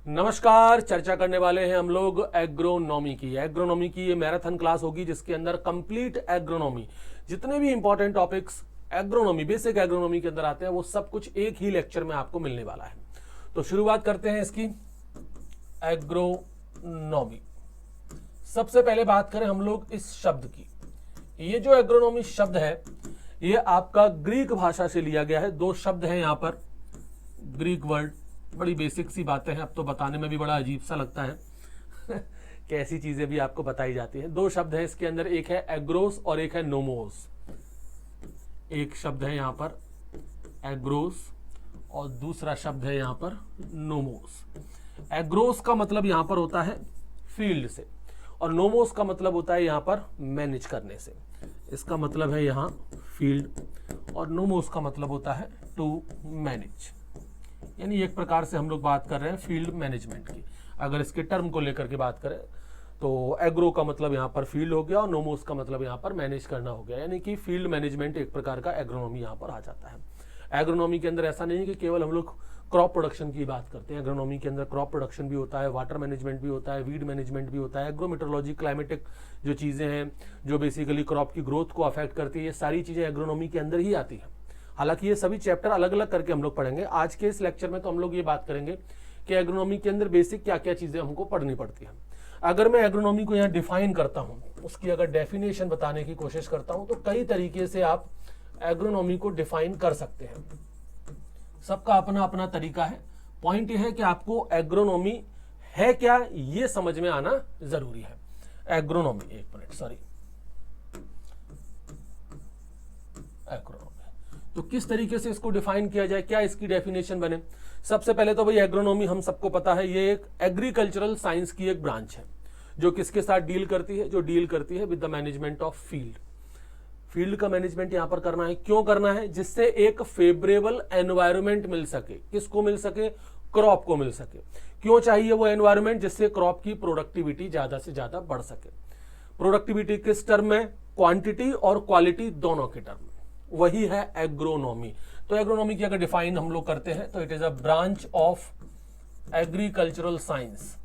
नमस्कार। चर्चा करने वाले हैं हम लोग एग्रोनॉमी की ये मैराथन क्लास होगी जिसके अंदर कंप्लीट एग्रोनॉमी, जितने भी important topics agronomy basic agronomy के अंदर आते हैं वो सब कुछ एक ही लेक्चर में आपको मिलने वाला है। तो शुरुआत करते हैं इसकी एग्रोनॉमी। सबसे पहले बात करें हम लोग इस शब्द की। ये जो एग्रोनॉमी शब्द है ये आपका ग्रीक भाषा से लिया गया है। दो शब्द हैं यहाँ पर, ग्रीक वर्ड। बड़ी बेसिक सी बातें हैं, अब तो बताने में भी बड़ा अजीब सा लगता है कि ऐसी चीजें भी आपको बताई जाती हैं। दो शब्द हैं इसके अंदर, एक है एग्रोस और एक है नोमोस। एक शब्द है यहाँ पर एग्रोस और दूसरा शब्द है यहाँ पर नोमोस। एग्रोस का मतलब यहाँ पर होता है फील्ड से और नोमोस का मतलब होता है यहाँ पर मैनेज करने से। इसका मतलब है यहाँ फील्ड और नोमोस का मतलब होता है टू मैनेज, यानी एक प्रकार से हम लोग बात कर रहे हैं फील्ड मैनेजमेंट की। अगर इसके टर्म को लेकर के बात करें तो एग्रो का मतलब यहाँ पर फील्ड हो गया और नोमोस का मतलब यहाँ पर मैनेज करना हो गया, यानी कि फील्ड मैनेजमेंट एक प्रकार का एग्रोनॉमी यहाँ पर आ जाता है। एग्रोनॉमी के अंदर ऐसा नहीं है कि केवल हम लोग क्रॉप प्रोडक्शन की बात करते हैं। एग्रोनॉमी के अंदर क्रॉप प्रोडक्शन भी होता है, वाटर मैनेजमेंट भी होता है, वीड मैनेजमेंट भी होता है, एग्रोमेट्रोलॉजी, क्लाइमेटिक जो चीज़ें हैं जो बेसिकली क्रॉप की ग्रोथ को अफेक्ट करती है, ये सारी चीज़ें एग्रोनॉमी के अंदर ही आती हैं। हालांकि ये सभी चैप्टर अलग अलग करके हम लोग पढ़ेंगे। आज के इस लेक्चर में तो हम लोग ये बात करेंगे कि एग्रोनॉमी के अंदर बेसिक क्या क्या चीज़ें हमको पढ़नी पड़ती हैं। अगर मैं एग्रोनॉमी को यहाँ डिफाइन करता हूँ, उसकी अगर डेफिनेशन बताने की कोशिश करता हूँ तो कई तरीके से आप एग्रोनॉमी को डिफाइन कर सकते हैं। सबका अपना अपना तरीका है। पॉइंट यह है कि आपको एग्रोनॉमी है क्या ये समझ में आना जरूरी है। एग्रोनॉमी, एक मिनट, सॉरी, एग्रोनॉमी तो किस तरीके से इसको डिफाइन किया जाए, क्या इसकी डेफिनेशन बने। सबसे पहले तो भाई एग्रोनॉमी हम सबको पता है ये एक एग्रीकल्चरल साइंस की एक ब्रांच है जो किसके साथ डील करती है, जो डील करती है with the management of field. Field का मैनेजमेंट यहां पर करना है। क्यों करना है? जिससे एक फेवरेबल एनवायरमेंट मिल सके। किसको मिल सके? क्रॉप को मिल सके। क्यों चाहिए वो एनवायरमेंट? जिससे क्रॉप की प्रोडक्टिविटी ज्यादा से ज्यादा बढ़ सके। प्रोडक्टिविटी किस टर्म में? क्वांटिटी और क्वालिटी दोनों के टर्म में। वही है एग्रोनॉमी। तो एग्रोनॉमी की अगर डिफाइन हम लोग करते हैं तो it is a branch of agricultural science.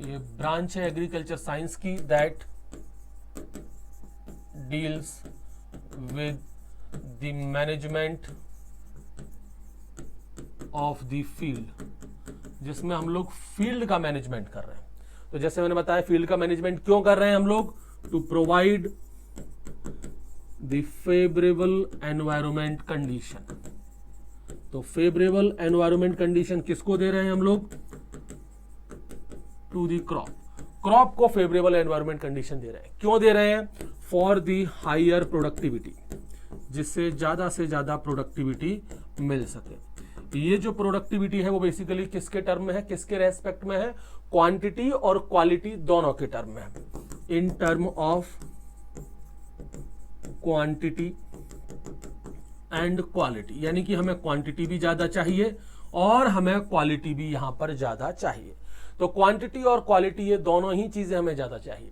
ये ब्रांच है एग्रीकल्चर साइंस की that deals with the management of the field, जिसमें हम लोग फील्ड का मैनेजमेंट कर रहे हैं। तो जैसे मैंने बताया फील्ड का मैनेजमेंट क्यों कर रहे हैं हम लोग? To provide the favourable environment condition. तो फेवरेबल एनवायरमेंट कंडीशन किसको दे रहे हैं हम लोग? To the crop. क्रॉप को फेवरेबल एनवायरमेंट कंडीशन दे रहे हैं। क्यों दे रहे हैं? फॉर द हायर प्रोडक्टिविटी, जिससे ज्यादा से ज्यादा प्रोडक्टिविटी मिल सके। ये जो प्रोडक्टिविटी है वो बेसिकली किसके टर्म में है, किसके रेस्पेक्ट में है? क्वांटिटी और क्वालिटी दोनों के टर्म में है। In term of quantity and quality, यानी कि हमें क्वांटिटी भी ज्यादा चाहिए और हमें क्वालिटी भी यहां पर ज्यादा चाहिए। तो क्वांटिटी और क्वालिटी ये दोनों ही चीजें हमें ज्यादा चाहिए।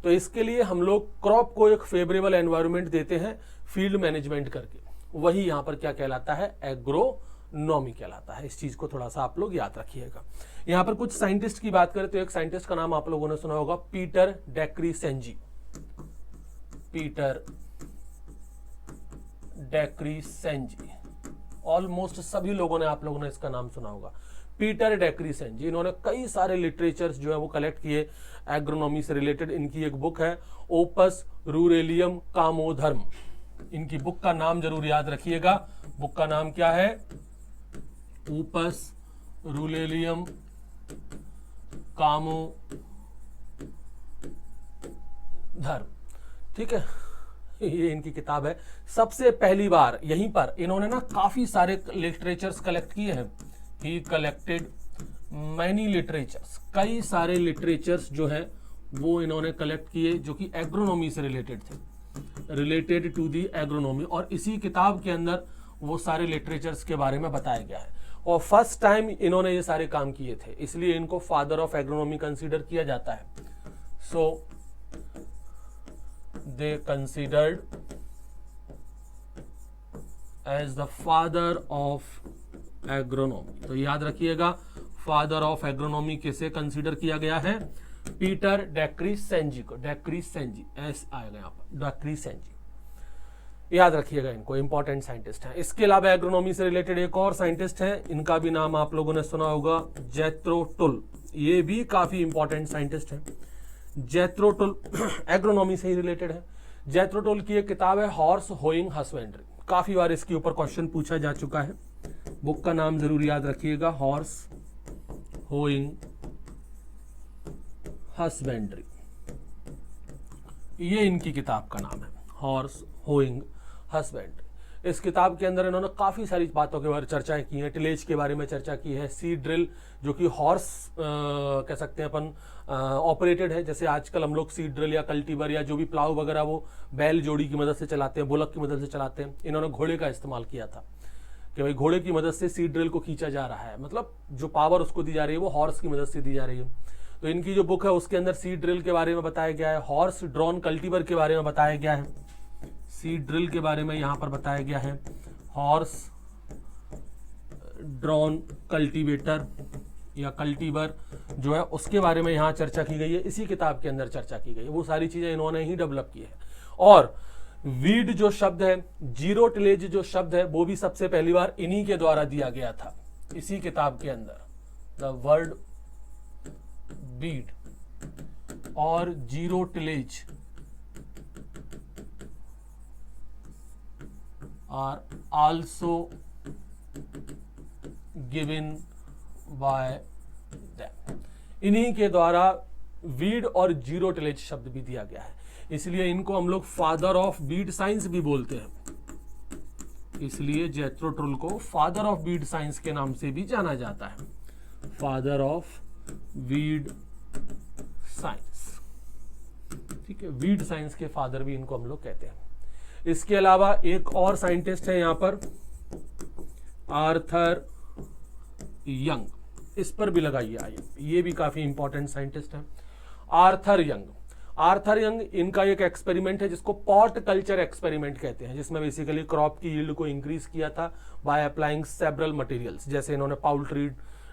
तो इसके लिए हम लोग क्रॉप को एक फेवरेबल एनवायरनमेंट देते हैं फील्ड मैनेजमेंट करके। वही यहां पर क्या कहलाता है? एग्रोनॉमी कहलाता है। इस चीज को थोड़ा सा आप लोग याद रखिएगा। यहां पर कुछ साइंटिस्ट की बात करें तो एक साइंटिस्ट का नाम आप लोगों ने सुना होगा, पीटर डेक्रीसेंजी। पीटर डेक्रीसेंजी, ऑलमोस्ट सभी लोगों ने, आप लोगों ने इसका नाम सुना होगा, पीटर डेक्रीसेंजी। इन्होंने कई सारे लिटरेचर्स जो है वो कलेक्ट किए एग्रोनॉमी से रिलेटेड। इनकी एक बुक है ओपस रूरेलियम कामोधर्म। इनकी बुक का नाम जरूर याद रखिएगा। बुक का नाम क्या है? ओपस रूरेलियम कामोधर्म। ठीक है, ये इनकी किताब है। सबसे पहली बार यहीं पर इन्होंने ना काफी सारे लिटरेचर्स कलेक्ट किए हैं। ही कलेक्टेड मैनी लिटरेचर्स, कई सारे लिटरेचर्स जो है वो इन्होंने कलेक्ट किए जो कि एग्रोनॉमी से रिलेटेड थे, रिलेटेड टू दी एग्रोनॉमी। और इसी किताब के अंदर वो सारे लिटरेचर्स के बारे में बताया गया है। और फर्स्ट टाइम इन्होंने ये सारे काम किए थे, इसलिए इनको फादर ऑफ एग्रोनॉमी कंसीडर किया जाता है। सो they considered as the father of agronomy. तो याद रखिएगा फादर ऑफ एग्रोनॉमी किसे कंसीडर किया गया है? पीटर डेक्रीसेंजी को। डेक्रीसेंजी एस आएगा यहाँ पर, डेक्रीसेंजी, याद रखिएगा इनको, इंपॉर्टेंट साइंटिस्ट हैं। इसके अलावा एग्रोनॉमी से रिलेटेड एक और साइंटिस्ट हैं, इनका भी नाम आप लोगों ने सुना होगा, जेथ्रो टुल। ये भी काफी इंपॉर्टेंट साइंटिस्ट हैं। जेथ्रो टुल एग्रोनॉमी से ही रिलेटेड है। जेथ्रो टुल की एक किताब है हॉर्स होइंग हस्बेंड्री, काफी बार इसके ऊपर क्वेश्चन पूछा जा चुका है। बुक का नाम जरूर याद रखिएगा, हॉर्स होइंग हस्बेंड्री, ये इनकी किताब का नाम है, हॉर्स होइंग हस्बेंड्री। इस किताब के अंदर इन्होंने काफी सारी बातों के बारे में चर्चाएं की हैं। टिलेज के बारे में चर्चा की है, सीड ड्रिल जो कि हॉर्स कह सकते हैं अपन ऑपरेटेड है, जैसे आजकल हम लोग सीड ड्रिल या कल्टीवर या जो भी प्लाव वगैरह वो बैल जोड़ी की मदद से चलाते हैं, बुलक की मदद से चलाते हैं। इन्होंने घोड़े का इस्तेमाल किया था कि भाई घोड़े की मदद से सीड ड्रिल को खींचा जा रहा है, मतलब जो पावर उसको दी जा रही है वो हॉर्स की मदद से दी जा रही है। तो इनकी जो बुक है उसके अंदर सीड ड्रिल के बारे में बताया गया है, हॉर्स ड्रॉन कल्टीवर के बारे में बताया गया है, सीड ड्रिल के बारे में यहां पर बताया गया है, हॉर्स ड्रॉन कल्टीवेटर या कल्टीवर जो है उसके बारे में यहां चर्चा की गई है, इसी किताब के अंदर चर्चा की गई है। वो सारी चीजें इन्होंने ही डेवलप की है। और वीड जो शब्द है, जीरो टिलेज जो शब्द है, वो भी सबसे पहली बार इन्हीं के द्वारा दिया गया था, इसी किताब के अंदर। द वर्ड वीड और zero tillage are also given by them। इन्हीं के द्वारा वीड और जीरो टिलेज शब्द भी दिया गया है, इसलिए इनको हम लोग फादर ऑफ वीड साइंस भी बोलते हैं। इसलिए जेथ्रो टुल को फादर ऑफ वीड साइंस के नाम से भी जाना जाता है, फादर ऑफ वीड साइंस। ठीक है, वीड साइंस के फादर भी इनको हम लोग कहते हैं। इसके अलावा एक और साइंटिस्ट है यहां पर, आर्थर यंग, इस पर भी लगाइए आइए, ये भी काफी इंपॉर्टेंट साइंटिस्ट हैं, आर्थर यंग। आर्थर यंग, इनका एक एक्सपेरिमेंट है जिसको पॉट कल्चर एक्सपेरिमेंट कहते हैं, जिसमें बेसिकली क्रॉप की यील्ड को इंक्रीज किया था बाय अप्लाइंग सेवरल मटेरियल्स। जैसे इन्होंने पाउल्ट्री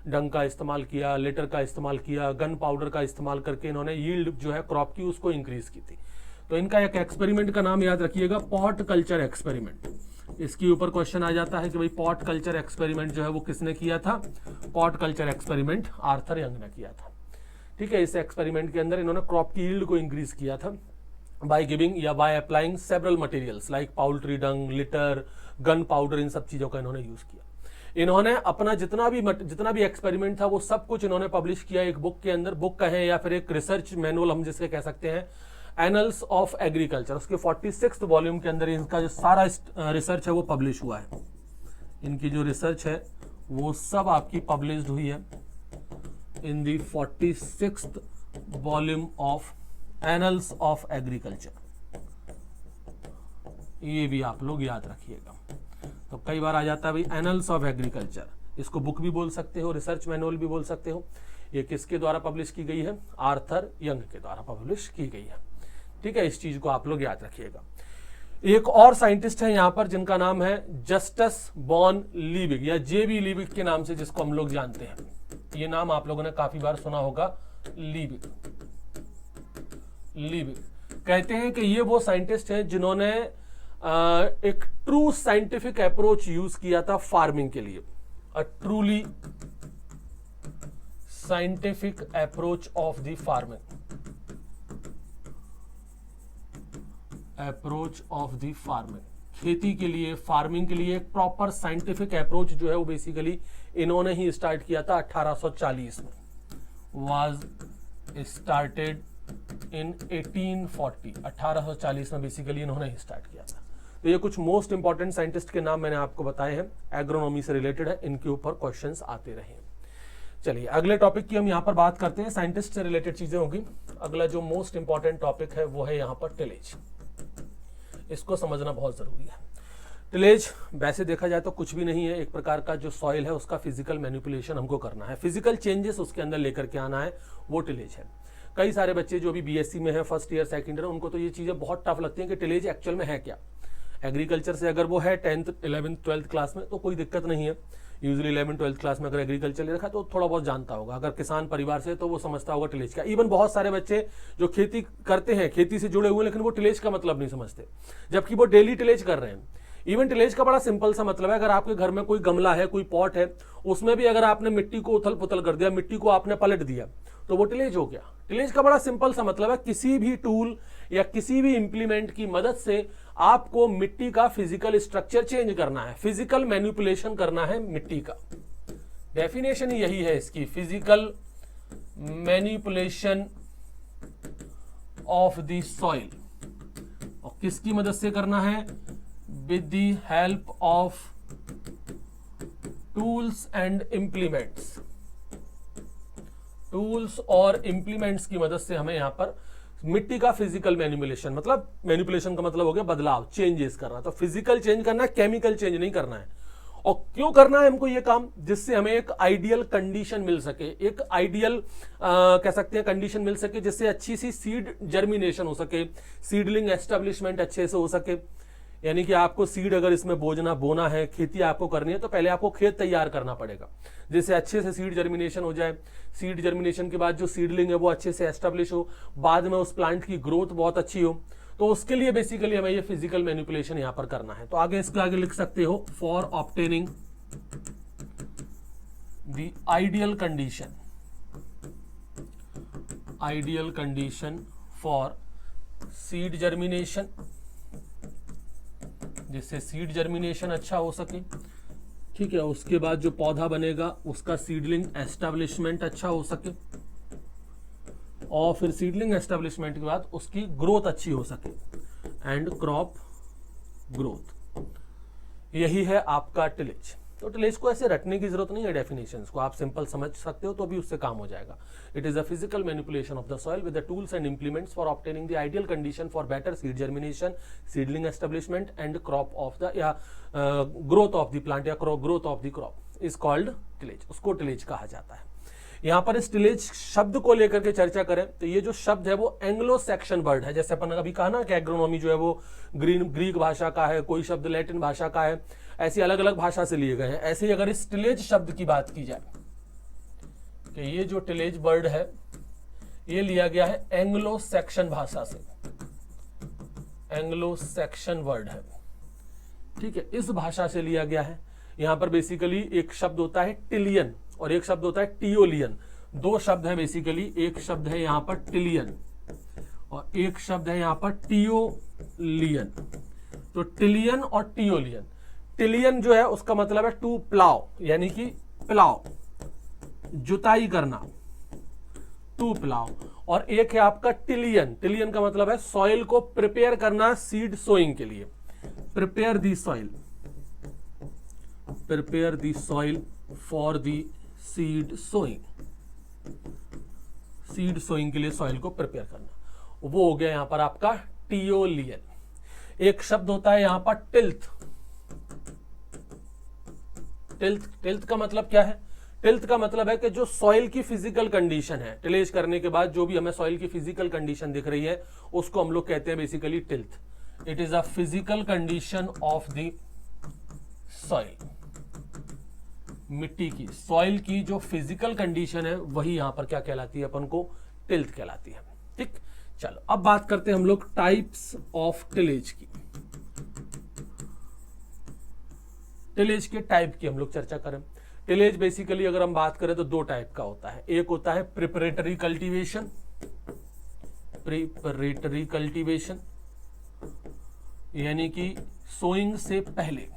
डंग का इस्तेमाल किया, लिटर का इस्तेमाल किया, गन पाउडर का इस्तेमाल करके इन्होंने यील्ड जो है क्रॉप की उसको इंक्रीज की थी। तो इनका एक एक्सपेरिमेंट का नाम याद रखिएगा, पॉट कल्चर एक्सपेरिमेंट। इसके ऊपर क्वेश्चन आ जाता है कि भाई पॉट कल्चर एक्सपेरिमेंट जो है वो किसने किया था? Pot culture experiment Arthur young ने किया था। ठीक है, इस एक्सपेरिमेंट के अंदर इन्होंने क्रॉप की यील्ड को इंक्रीज किया था बाय गिविंग या by applying several materials like poultry dung, litter, gun powder, इन सब चीजों का इन्होंने यूज किया। इन्होंने अपना जितना भी एक्सपेरिमेंट था वो सब कुछ इन्होंने पब्लिश किया एक बुक के अंदर। बुक कहें या फिर एक रिसर्च मैनुअल हम जिसके कह सकते हैं, एनल्स ऑफ एग्रीकल्चर, उसके 46th वॉल्यूम के अंदर इनका जो सारा रिसर्च है वो पब्लिश हुआ है। इनकी जो रिसर्च है वो सब आपकी पब्लिश हुई है इन दी 46th volume of annuls of agriculture. ये भी आप लोग याद रखिएगा। तो कई बार आ जाता है भाई एनल्स ऑफ एग्रीकल्चर, इसको बुक भी बोल सकते हो, रिसर्च मैनुअल भी बोल सकते हो। ये किसके द्वारा पब्लिश की गई है? आर्थर यंग के द्वारा पब्लिश की गई है। ठीक है, इस चीज को आप लोग याद रखिएगा। एक और साइंटिस्ट है यहां पर जिनका नाम है जस्टस बॉन लीविग या जेबी लीविग के नाम से जिसको हम लोग जानते हैं। ये नाम आप लोगों ने काफी बार सुना होगा, लीविग। लीविग कहते हैं कि ये वो साइंटिस्ट हैं जिन्होंने एक ट्रू साइंटिफिक अप्रोच यूज किया था फार्मिंग के लिए। A truly scientific approach of the farming, approach of the farming, खेती के लिए, फार्मिंग के लिए एक प्रॉपर साइंटिफिक अप्रोच जो है वो बेसिकली इन्होंने ही स्टार्ट किया था 1840 में। वाज स्टार्टेड इन 1840, 1840 में बेसिकली इन्होंने ही स्टार्ट किया था। तो ये कुछ मोस्ट इंपॉर्टेंट साइंटिस्ट के नाम मैंने आपको बताए हैं, एग्रोनॉमी से रिलेटेड है, इनके ऊपर क्वेश्चंस आते रहे। चलिए अगले टॉपिक की हम यहाँ पर बात करते हैं, साइंटिस्ट से रिलेटेड चीजें होगी। अगला जो मोस्ट इंपॉर्टेंट टॉपिक है वो है यहाँ पर टिलेज। इसको समझना बहुत जरूरी है। टिलेज वैसे देखा जाए तो कुछ भी नहीं है, एक प्रकार का जो सॉइल है उसका फिजिकल मैनिपुलेशन हमको करना है, फिजिकल चेंजेस उसके अंदर लेकर के आना है, वो टिलेज है। कई सारे बच्चे जो भी बीएससी में है, फर्स्ट ईयर सेकंड ईयर, उनको तो ये चीजें बहुत टफ लगती हैं कि टिलेज एक्चुअल में है क्या। एग्रीकल्चर से अगर वो है 10th 11th 12th क्लास में तो कोई दिक्कत नहीं है, यूजुअली 11th-12th क्लास में अगर एग्रीकल्चर ले रखा है तो थोड़ा बहुत जानता होगा, अगर किसान परिवार से तो वो समझता होगा टिलेज का। इवन बहुत सारे बच्चे जो खेती करते हैं, खेती से जुड़े हुए, लेकिन वो टिलेज का मतलब नहीं समझते, जबकि वो डेली टिलेज कर रहे हैं। इवन टिलेज का बड़ा सिंपल सा मतलब है, अगर आपके घर में कोई गमला है, कोई पॉट है, उसमें भी अगर आपने मिट्टी को उथल पुथल कर दिया, मिट्टी को आपने पलट दिया, तो वो टिलेज हो गया। टिलेज का बड़ा सिंपल सा मतलब है, किसी भी टूल या किसी भी इंप्लीमेंट की मदद से आपको मिट्टी का फिजिकल स्ट्रक्चर चेंज करना है, फिजिकल मैनिपुलेशन करना है मिट्टी का। डेफिनेशन यही है इसकी, physical manipulation of the soil. और किसकी मदद से करना है? With the help of tools and implements. Tools और इंप्लीमेंट्स की मदद से हमें यहां पर मिट्टी का फिजिकल मैनिपुलेशन, मतलब मैनिपुलेशन का मतलब हो गया बदलाव, चेंजेस करना। तो फिजिकल चेंज करना है, केमिकल चेंज नहीं करना है। और क्यों करना है हमको ये काम? जिससे हमें एक आइडियल कंडीशन मिल सके, एक आइडियल कह सकते हैं कंडीशन मिल सके, जिससे अच्छी सी सीड जर्मिनेशन हो सके, सीडलिंग एस्टेब्लिशमेंट अच्छे से हो सके। यानी कि आपको सीड अगर इसमें बोना है, खेती आपको करनी है, तो पहले आपको खेत तैयार करना पड़ेगा, जिससे अच्छे से सीड जर्मिनेशन हो जाए। सीड जर्मिनेशन के बाद जो सीडलिंग है वो अच्छे से एस्टेब्लिश हो, बाद में उस प्लांट की ग्रोथ बहुत अच्छी हो। तो उसके लिए बेसिकली हमें ये फिजिकल मैनिपुलेशन यहां पर करना है। तो आगे इसके आगे लिख सकते हो, for obtaining the ideal condition for seed germination, जिससे सीड जर्मिनेशन अच्छा हो सके। ठीक है, उसके बाद जो पौधा बनेगा उसका सीडलिंग एस्टेब्लिशमेंट अच्छा हो सके, और फिर सीडलिंग एस्टेब्लिशमेंट के बाद उसकी ग्रोथ अच्छी हो सके, एंड क्रॉप ग्रोथ। यही है आपका टिलेज। तो टिलेज को ऐसे रटने की जरूरत नहीं है, डेफिनेशंस को आप सिंपल समझ सकते हो तो भी उससे काम हो जाएगा। It is a physical manipulation of the soil with the tools and implements for obtaining the ideal condition for better seed germination, seedling establishment and crop of the या ग्रोथ ऑफ द प्लांट या growth of the crop is called tillage. उसको tillage कहा जाता है। यहां पर इस tillage शब्द को लेकर के चर्चा करें तो ये जो शब्द है वो एंग्लो सैक्सन वर्ड है। जैसे अपन अभी कहा ना कि एग्रोनॉमी जो है वो ग्रीक भाषा का है, कोई शब्द लैटिन भाषा का है, ऐसी अलग अलग भाषा से लिए गए हैं। ऐसे ही अगर इस टिलेज शब्द की बात की जाए कि ये जो टिलेज वर्ड है ये लिया गया है एंग्लो सैक्सन भाषा से, एंग्लो सैक्सन वर्ड है। ठीक है, इस भाषा से लिया गया है। यहां पर बेसिकली एक शब्द होता है टिलियन और एक शब्द होता है टियोलियन। दो शब्द है बेसिकली, एक शब्द है यहां पर टिलियन और एक शब्द है यहां पर टियोलियन। तो टिलियन और टियोलियन, टिलियन जो है उसका मतलब है टू प्लाव, यानी कि प्लाव, जुताई करना, टू प्लाव। और एक है आपका टिलियन, टिलियन का मतलब है सॉइल को प्रिपेयर करना सीड सोइंग के लिए, prepare the soil, prepare the soil for the seed sowing, seed sowing के लिए सॉइल को प्रिपेयर करना, वो हो गया यहां पर आपका टियोलियन। एक शब्द होता है यहां पर टिल्थ। टिल्थ का मतलब क्या है? टिल्थ का मतलब है कि जो सॉइल की फिजिकल कंडीशन है, टिलेज करने के बाद जो भी हमें सॉइल की फिजिकल कंडीशन दिख रही है उसको हम लोग कहते हैं basically tilth. It is a physical condition of the soil, मिट्टी की, सॉइल की जो फिजिकल कंडीशन है वही यहां पर क्या कहलाती है, अपन को टिल्थ कहलाती है। ठीक, चलो अब बात करते हैं हम लोग टाइप्स ऑफ टिलेज की। टिलेज के टाइप की हम लोग चर्चा करें। टिलेज बेसिकली अगर हम बात करें तो दो टाइप का होता है। एक होता है प्रिपरेटरी कल्टीवेशन, प्रिपरेटरी कल्टीवेशन यानी कि सोइंग से पहले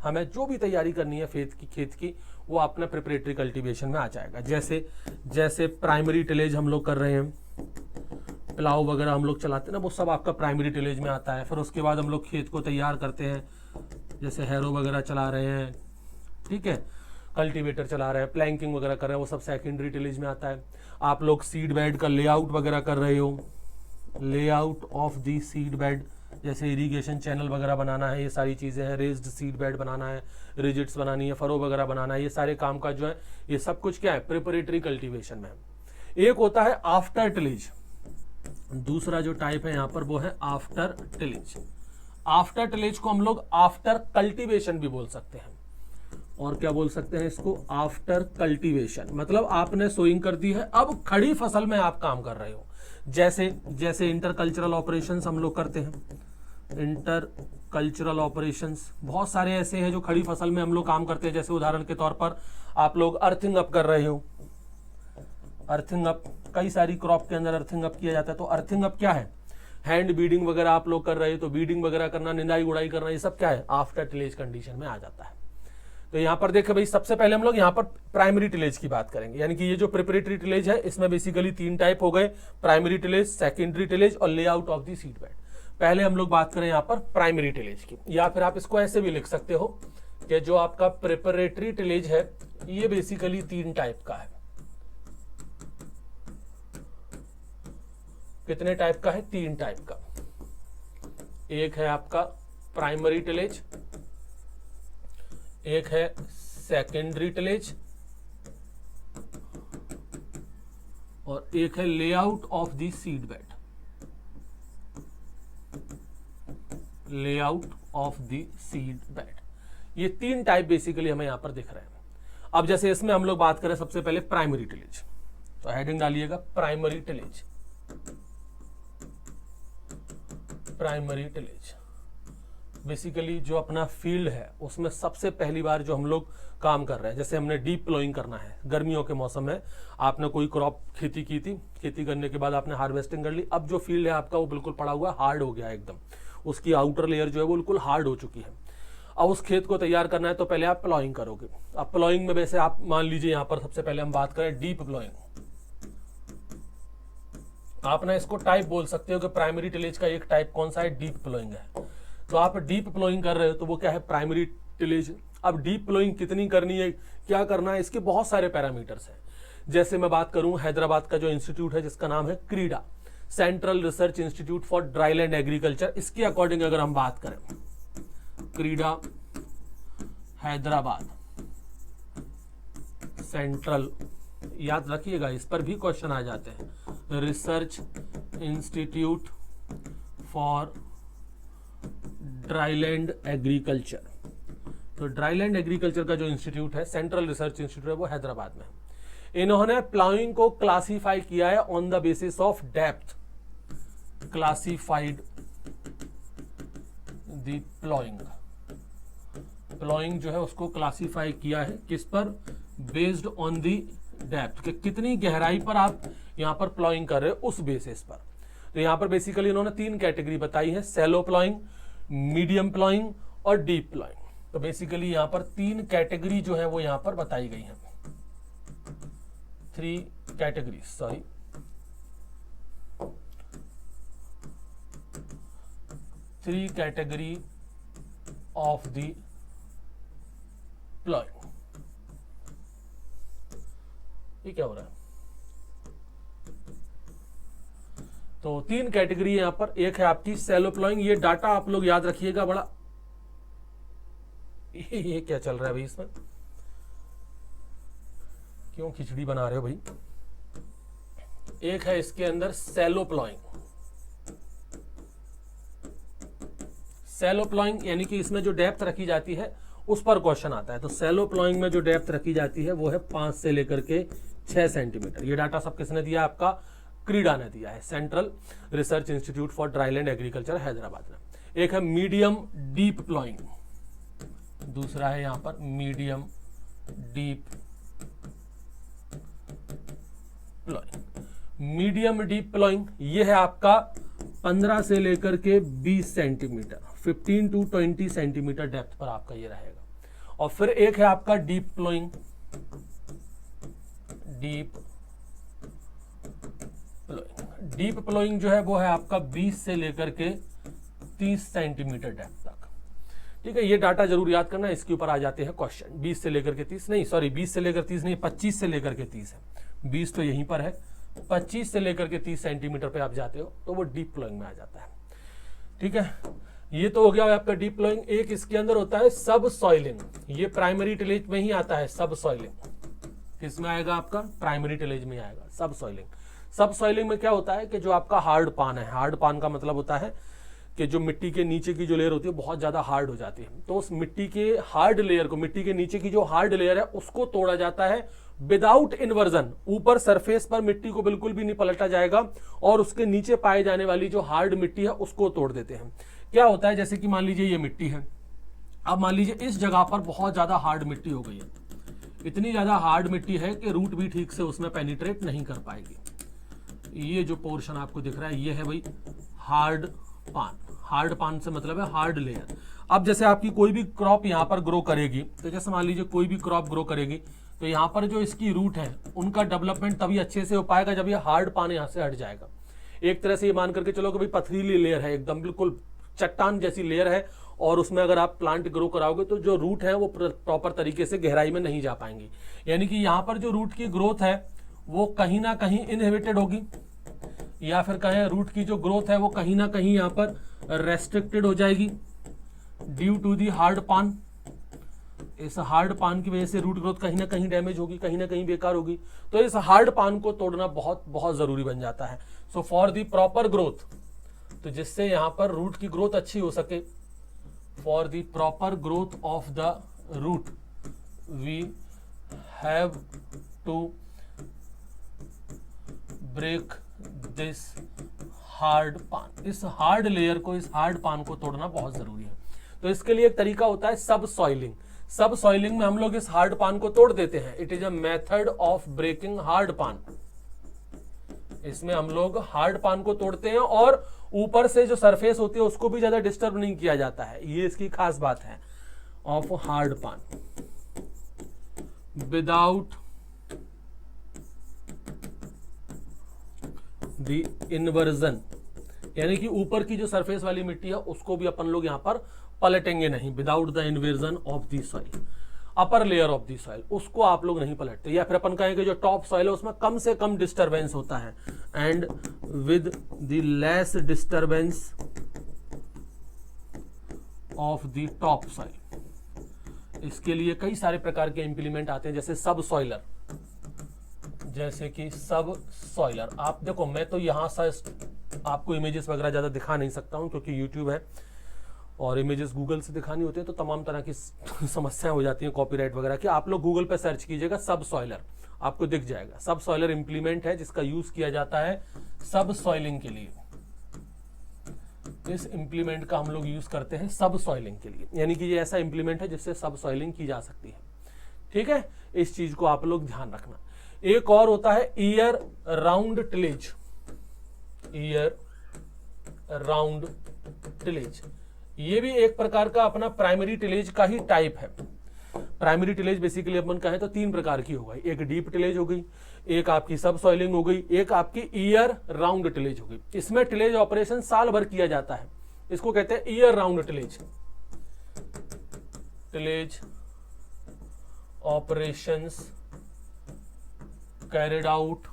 हमें जो भी तैयारी करनी है खेत की वो अपना प्रिपरेटरी कल्टीवेशन में आ जाएगा। जैसे प्राइमरी टिलेज हम लोग कर रहे हैं, प्लाव वगैरह हम लोग चलाते हैं ना, वो सब आपका प्राइमरी टिलेज में आता है। फिर उसके बाद हम लोग खेत को तैयार करते हैं, जैसे हैरो वगैरह चला रहे हैं, ठीक है, कल्टीवेटर चला रहे हैं, प्लैंकिंग वगैरह कर रहे हैं, वो सब सेकेंडरी टिलेज में आता है। आप लोग सीड बेड का लेआउट वगैरह कर रहे हो, layout of the seed bed, जैसे इरिगेशन चैनल वगैरह बनाना है, ये सारी चीज़ें हैं, रेज्ड सीड बेड बनाना है, रिजिट्स बनानी है, फरो वगैरह बनाना है, ये सारे काम का जो है ये सब कुछ क्या है, प्रिपरेटरी कल्टीवेशन में। एक होता है आफ्टर टिलेज, दूसरा जो टाइप है यहाँ पर वो है आफ्टर टिलेज। आफ्टर टिलेज को हम लोग आफ्टर कल्टीवेशन भी बोल सकते हैं। और क्या बोल सकते हैं इसको, आफ्टर कल्टीवेशन। मतलब आपने सोइंग कर दी है, अब खड़ी फसल में आप काम कर रहे हो। जैसे इंटर कल्चरल ऑपरेशंस हम लोग करते हैं, इंटर कल्चरल ऑपरेशंस बहुत सारे ऐसे हैं जो खड़ी फसल में हम लोग काम करते हैं। जैसे उदाहरण के तौर पर आप लोग अर्थिंग अप कर रहे हो, अर्थिंग अप, कई सारी क्रॉप के अंदर अर्थिंग अप किया जाता है। तो अर्थिंग अप क्या है, हैंड बीडिंग वगैरह आप लोग कर रहे हो, तो बीडिंग वगैरह करना, निंदाई गुड़ाई करना, ये सब क्या है, आफ्टर टिलेज कंडीशन में आ जाता है। तो यहाँ पर देखिए भाई, सबसे पहले हम लोग यहाँ पर प्राइमरी टिलेज की बात करेंगे, यानी कि ये जो प्रिपरेटरी टिलेज है इसमें बेसिकली 3 टाइप हो गए, प्राइमरी टिलेज, सेकेंडरी टिलेज और layout of the seed bed. पहले हम लोग बात करें यहाँ पर प्राइमरी टिलेज की, या फिर आप इसको ऐसे भी लिख सकते हो कि जो आपका प्रिपरेटरी टिलेज है ये बेसिकली 3 टाइप का है। कितने टाइप का है, 3 टाइप का। एक है आपका प्राइमरी टिलेज, एक है सेकेंडरी टिलेज और एक है layout of the seed bed, layout of the seed bed. ये 3 टाइप बेसिकली हमें यहां पर दिख रहे हैं। अब जैसे इसमें हम लोग बात करें सबसे पहले प्राइमरी टिलेज, तो हेडिंग डालिएगा primary tillage, primary tillage. Basically जो अपना फील्ड है उसमें सबसे पहली बार जो हम लोग काम कर रहे हैं, जैसे हमने डीप प्लोइंग करना है, गर्मियों के मौसम में आपने कोई क्रॉप खेती की थी, खेती करने के बाद आपने हार्वेस्टिंग कर ली, अब जो फील्ड है आपका वो बिल्कुल पड़ा हुआ हार्ड हो गया है एकदम, उसकी आउटर लेयर जो है वो बिल्कुल हार्ड हो चुकी है। अब उस खेत को तैयार करना है तो पहले आप प्लॉइंग करोगे। अब प्लॉइंग में वैसे आप मान लीजिए यहाँ पर सबसे पहले हम बात करें डीप प्लॉइंग, आप ना इसको टाइप बोल सकते हो कि प्राइमरी टिलेज का एक टाइप कौन सा है, डीप प्लोइंग है। तो आप डीप प्लोइंग कर रहे हो तो वो क्या है, प्राइमरी टिलेज। अब डीप प्लोइंग कितनी करनी है, क्या करना है, इसके बहुत सारे पैरामीटर्स हैं। जैसे मैं बात करूं हैदराबाद का जो इंस्टीट्यूट है जिसका नाम है क्रीडा, central research institute for dryland agriculture, इसके अकॉर्डिंग अगर हम बात करें, क्रीडा हैदराबाद सेंट्रल, याद रखिएगा इस पर भी क्वेश्चन आ जाते हैं, research institute for dryland agriculture. तो ड्राईलैंड एग्रीकल्चर का जो इंस्टीट्यूट है, सेंट्रल रिसर्च इंस्टीट्यूट है, वो हैदराबाद में है। इन्होंने प्लाइंग को क्लासीफाई किया है on the basis of depth, classified the ploughing, ploughing जो है उसको क्लासीफाई किया है किस पर, बेस्ड ऑन द डेप्थ, कि कितनी गहराई पर आप यहां पर प्लॉइंग कर रहे हो उस बेसिस पर। तो यहां पर बेसिकली इन्होंने 3 कैटेगरी बताई है, सैलो प्लॉइंग, मीडियम प्लॉइंग और डीप प्लॉइंग। तो बेसिकली यहां पर 3 कैटेगरी जो है वो यहां पर बताई गई है, 3 category, sorry 3 category of the ploughing. ये क्या हो रहा है, तो 3 कैटेगरी यहां पर। एक है आपकी सैलो प्लॉइंग, ये डाटा आप लोग याद रखिएगा बड़ा, ये क्या चल रहा है भाई, इसमें क्यों खिचड़ी बना रहे हो भाई। एक है इसके अंदर सैलो प्लॉइंग, सैलो प्लॉइंग यानी कि इसमें जो डेप्थ रखी जाती है उस पर क्वेश्चन आता है। तो सैलो प्लॉइंग में जो डेप्थ रखी जाती है वो है 5 से लेकर के 6 सेंटीमीटर। ये डाटा सब किसने दिया, आपका क्रीडा ने दिया है, central research institute for dryland agriculture Hyderabad में। एक है मीडियम डीप प्लॉइंग, दूसरा है यहां पर medium deep ploughing. Medium deep ploughing ये है आपका 15 से लेकर के 20 सेंटीमीटर, 15 to 20 सेंटीमीटर डेप्थ पर आपका ये रहेगा। और फिर एक है आपका deep ploughing, deep ploughing, deep ploughing जो है वो है आपका 20 से लेकर के 30 सेंटीमीटर डेप्थ तक। ठीक है, ये डाटा जरूर याद करना, इसके ऊपर आ जाते हैं क्वेश्चन। 20 से लेकर के 30 नहीं, सॉरी 20 से लेकर 30 नहीं, 25 से लेकर के 30 है, 20 तो यहीं पर है, 25 से लेकर के 30 सेंटीमीटर पे आप जाते हो तो वो डीप प्लॉइंग में आ जाता है। ठीक है, ये तो हो गया आपका डीप प्लॉइंग। एक इसके अंदर होता है सब सॉइलिंग, ये प्राइमरी टिलेज में ही आता है। सब सॉइलिंग किसमें आएगा, आपका प्राइमरी टिलेज में आएगा सब सॉइलिंग। सब सॉइलिंग में क्या होता है कि जो आपका हार्ड पान है, हार्ड पान का मतलब होता है कि जो मिट्टी के नीचे की जो लेयर होती है बहुत ज़्यादा हार्ड हो जाती है। तो उस मिट्टी के हार्ड लेयर को, मिट्टी के नीचे की जो हार्ड लेयर है उसको तोड़ा जाता है विदाउट इन्वर्जन। ऊपर सरफेस पर मिट्टी को बिल्कुल भी नहीं पलटा जाएगा और उसके नीचे पाए जाने वाली जो हार्ड मिट्टी है उसको तोड़ देते हैं। क्या होता है, जैसे कि मान लीजिए ये मिट्टी है, अब मान लीजिए इस जगह पर बहुत ज़्यादा हार्ड मिट्टी हो गई है, इतनी ज़्यादा हार्ड मिट्टी है कि रूट भी ठीक से उसमें पेनिट्रेट नहीं कर पाएगी। ये जो पोर्शन आपको दिख रहा है ये है भाई हार्ड पान। हार्ड पान से मतलब है हार्ड लेयर। अब जैसे आपकी कोई भी क्रॉप यहाँ पर ग्रो करेगी, तो जैसे मान लीजिए कोई भी क्रॉप ग्रो करेगी तो यहाँ पर जो इसकी रूट है उनका डेवलपमेंट तभी अच्छे से हो पाएगा जब ये हार्ड पान यहाँ से हट जाएगा। एक तरह से ये मान करके चलो कि भाई पथरीली लेयर है, एकदम बिल्कुल चट्टान जैसी लेयर है, और उसमें अगर आप प्लांट ग्रो कराओगे तो जो रूट है वो प्रॉपर तरीके से गहराई में नहीं जा पाएंगी। यानी कि यहाँ पर जो रूट की ग्रोथ है वो कहीं ना कहीं इनहिबिटेड होगी, या फिर कहें रूट की जो ग्रोथ है वो कहीं ना कहीं यहाँ पर रेस्ट्रिक्टेड हो जाएगी due to the hard pan. इस हार्ड पान की वजह से रूट ग्रोथ कहीं ना कहीं डैमेज होगी, कहीं ना कहीं बेकार होगी। तो इस हार्ड पान को तोड़ना बहुत बहुत जरूरी बन जाता है। So for the proper growth, तो जिससे यहाँ पर रूट की ग्रोथ अच्छी हो सके, for the proper growth of the root we have to break this hard pan. इस हार्ड लेयर को, इस हार्ड पान को तोड़ना बहुत जरूरी है। तो इसके लिए एक तरीका होता है सब सॉइलिंग। सब सॉइलिंग में हम लोग इस हार्ड पान को तोड़ देते हैं। It is a method of breaking hard pan. इसमें हम लोग हार्ड पान को तोड़ते हैं और ऊपर से जो सरफेस होती है उसको भी ज्यादा डिस्टर्ब नहीं किया जाता है। ये इसकी खास बात है ऑफ हार्ड पान। विदाउट द इन्वर्जन, यानी कि ऊपर की जो सरफेस वाली मिट्टी है उसको भी अपन लोग यहां पर पलटेंगे नहीं। Without the inversion of the soil, upper layer of the soil, उसको आप लोग नहीं पलटते। या फिर अपन कहेंगे जो टॉप सॉइल है उसमें कम से कम डिस्टर्बेंस होता है। And with the less disturbance of the top soil. इसके लिए कई सारे प्रकार के इंप्लीमेंट आते हैं, जैसे सब सॉइलर, जैसे कि सब सॉइलर। आप देखो, मैं तो यहां से आपको इमेजेस वगैरह ज्यादा दिखा नहीं सकता हूं क्योंकि यूट्यूब है और इमेजेस गूगल से दिखानी होती है तो तमाम तरह की समस्याएं हो जाती हैं कॉपीराइट वगैरह की। आप लोग गूगल पे सर्च कीजिएगा सब सॉइलर, आपको दिख जाएगा। सब सॉइलर इंप्लीमेंट है जिसका यूज किया जाता है सब सॉइलिंग के लिए। इस इंप्लीमेंट का हम लोग यूज करते हैं सब सॉइलिंग के लिए, यानी कि ये ऐसा इंप्लीमेंट है जिससे सब सॉइलिंग की जा सकती है। ठीक है, इस चीज को आप लोग ध्यान रखना। एक और होता है year round tillage. Year round tillage, ये भी एक प्रकार का अपना प्राइमरी टिलेज का ही टाइप है। प्राइमरी टिलेज बेसिकली अपन कहें तो तीन प्रकार की हो गई। एक डीप टिलेज हो गई, एक आपकी सब सॉइलिंग हो गई, एक आपकी ईयर राउंड टिलेज हो गई। इसमें टिलेज ऑपरेशन साल भर किया जाता है, इसको कहते हैं year round tillage. Tillage operations carried out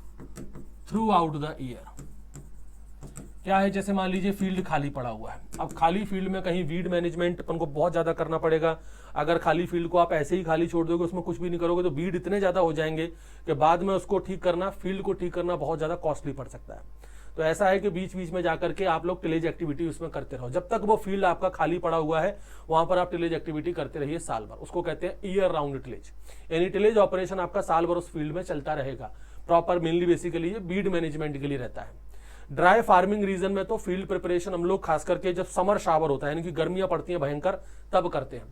through out the year. क्या है, जैसे मान लीजिए फील्ड खाली पड़ा हुआ है। अब खाली फील्ड में कहीं वीड मैनेजमेंट अपन को बहुत ज्यादा करना पड़ेगा। अगर खाली फील्ड को आप ऐसे ही खाली छोड़ दोगे, उसमें कुछ भी नहीं करोगे, तो वीड इतने ज्यादा हो जाएंगे कि बाद में उसको ठीक करना, फील्ड को ठीक करना बहुत ज्यादा कॉस्टली पड़ सकता है। तो ऐसा है कि बीच बीच में जाकर के आप लोग टिलेज एक्टिविटी उसमें करते रहो। जब तक वो फील्ड आपका खाली पड़ा हुआ है वहां पर आप टिलेज एक्टिविटी करते रहिए साल भर। उसको कहते हैं ईयर राउंड टिलेज, यानी टिलेज ऑपरेशन आपका साल भर उस फील्ड में चलता रहेगा। प्रॉपर मेनली बेसिकली ये वीड मैनेजमेंट के लिए रहता है। ड्राई फार्मिंग रीजन में तो फील्ड प्रिपरेशन हम लोग खास करके जब समर शावर होता है, यानी कि गर्मियां पड़ती हैं भयंकर, तब करते हैं।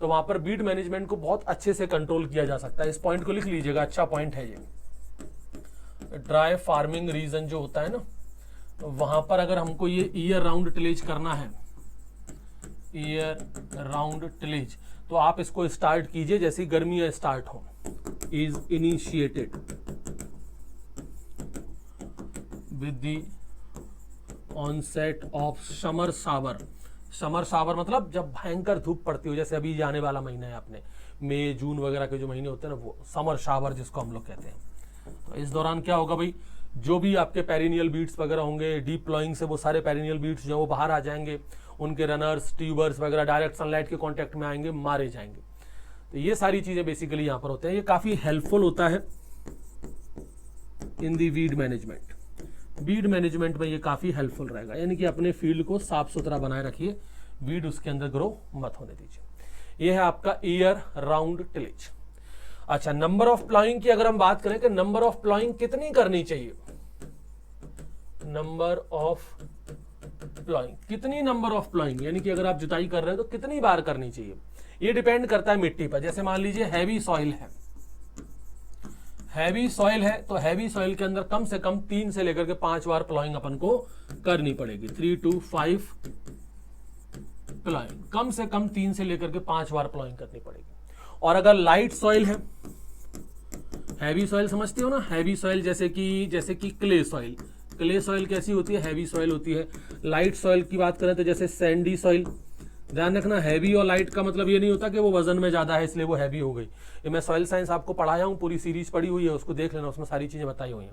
तो वहां पर वीड मैनेजमेंट को बहुत अच्छे से कंट्रोल किया जा सकता है। इस पॉइंट को लिख लीजिएगा, अच्छा पॉइंट है ये। ड्राई फार्मिंग रीजन जो होता है ना, तो वहां पर अगर हमको ये ईयर राउंड टिलेज करना है, ईयर राउंड टिलेज, तो आप इसको स्टार्ट कीजिए जैसे ही गर्मियां स्टार्ट हो। Is initiated with the onset of summer shower. Summer shower मतलब जब भयंकर धूप पड़ती हो, जैसे अभी जाने वाला महीना है अपने मई जून वगैरह के जो महीने होते हैं ना, वो समर शावर जिसको हम लोग कहते हैं। तो इस दौरान क्या होगा भाई, जो भी आपके पेरिनियल बीट्स वगैरह होंगे, डीप प्लॉइंग से वो सारे पेरिनियल बीट्स जो वो बाहर आ जाएंगे, उनके रनर्स, ट्यूबर्स वगैरह डायरेक्ट सनलाइट के कांटेक्ट में आएंगे, मारे जाएंगे। तो ये सारी चीजें बेसिकली यहाँ पर होते हैं। ये काफी हेल्पफुल होता है इन दी वीड मैनेजमेंट। वीड मैनेजमेंट में ये काफी हेल्पफुल रहेगा, यानी कि अपने फील्ड को साफ सुथरा बनाए रखिए, वीड उसके अंदर ग्रो मत होने दीजिए। ये है आपका ईयर राउंड टिलेज। अच्छा, नंबर ऑफ प्लॉइंग की अगर हम बात करें कि नंबर ऑफ प्लॉइंग कितनी करनी चाहिए, नंबर ऑफ प्लॉइंग, कितनी नंबर ऑफ प्लॉइंग, यानी कि अगर आप जुताई कर रहे हो तो कितनी बार करनी चाहिए, ये डिपेंड करता है मिट्टी पर। जैसे मान लीजिए हैवी सॉइल है, हैवी सॉइल है तो हैवी सॉइल के अंदर कम से कम 3 से लेकर के 5 बार प्लॉइंग अपन को करनी पड़ेगी, 3 to 5 प्लॉइंग, कम से कम 3 से लेकर के 5 बार प्लॉइंग करनी पड़ेगी। और अगर लाइट सॉइल है, हैवी सॉइल समझते हो ना, हैवी सॉइल जैसे कि क्ले सॉइल, क्ले सॉइल कैसी होती है, हैवी सॉइल होती है। लाइट सॉइल की बात करें तो जैसे सैंडी सॉइल, ध्यान रखना हैवी और लाइट का मतलब ये नहीं होता कि वो वजन में ज्यादा है इसलिए वो हैवी हो गई। ये मैं सॉइल साइंस आपको पढ़ाया हूँ, पूरी सीरीज पढ़ी हुई है, उसको देख लेना, उसमें सारी चीजें बताई हुई हैं।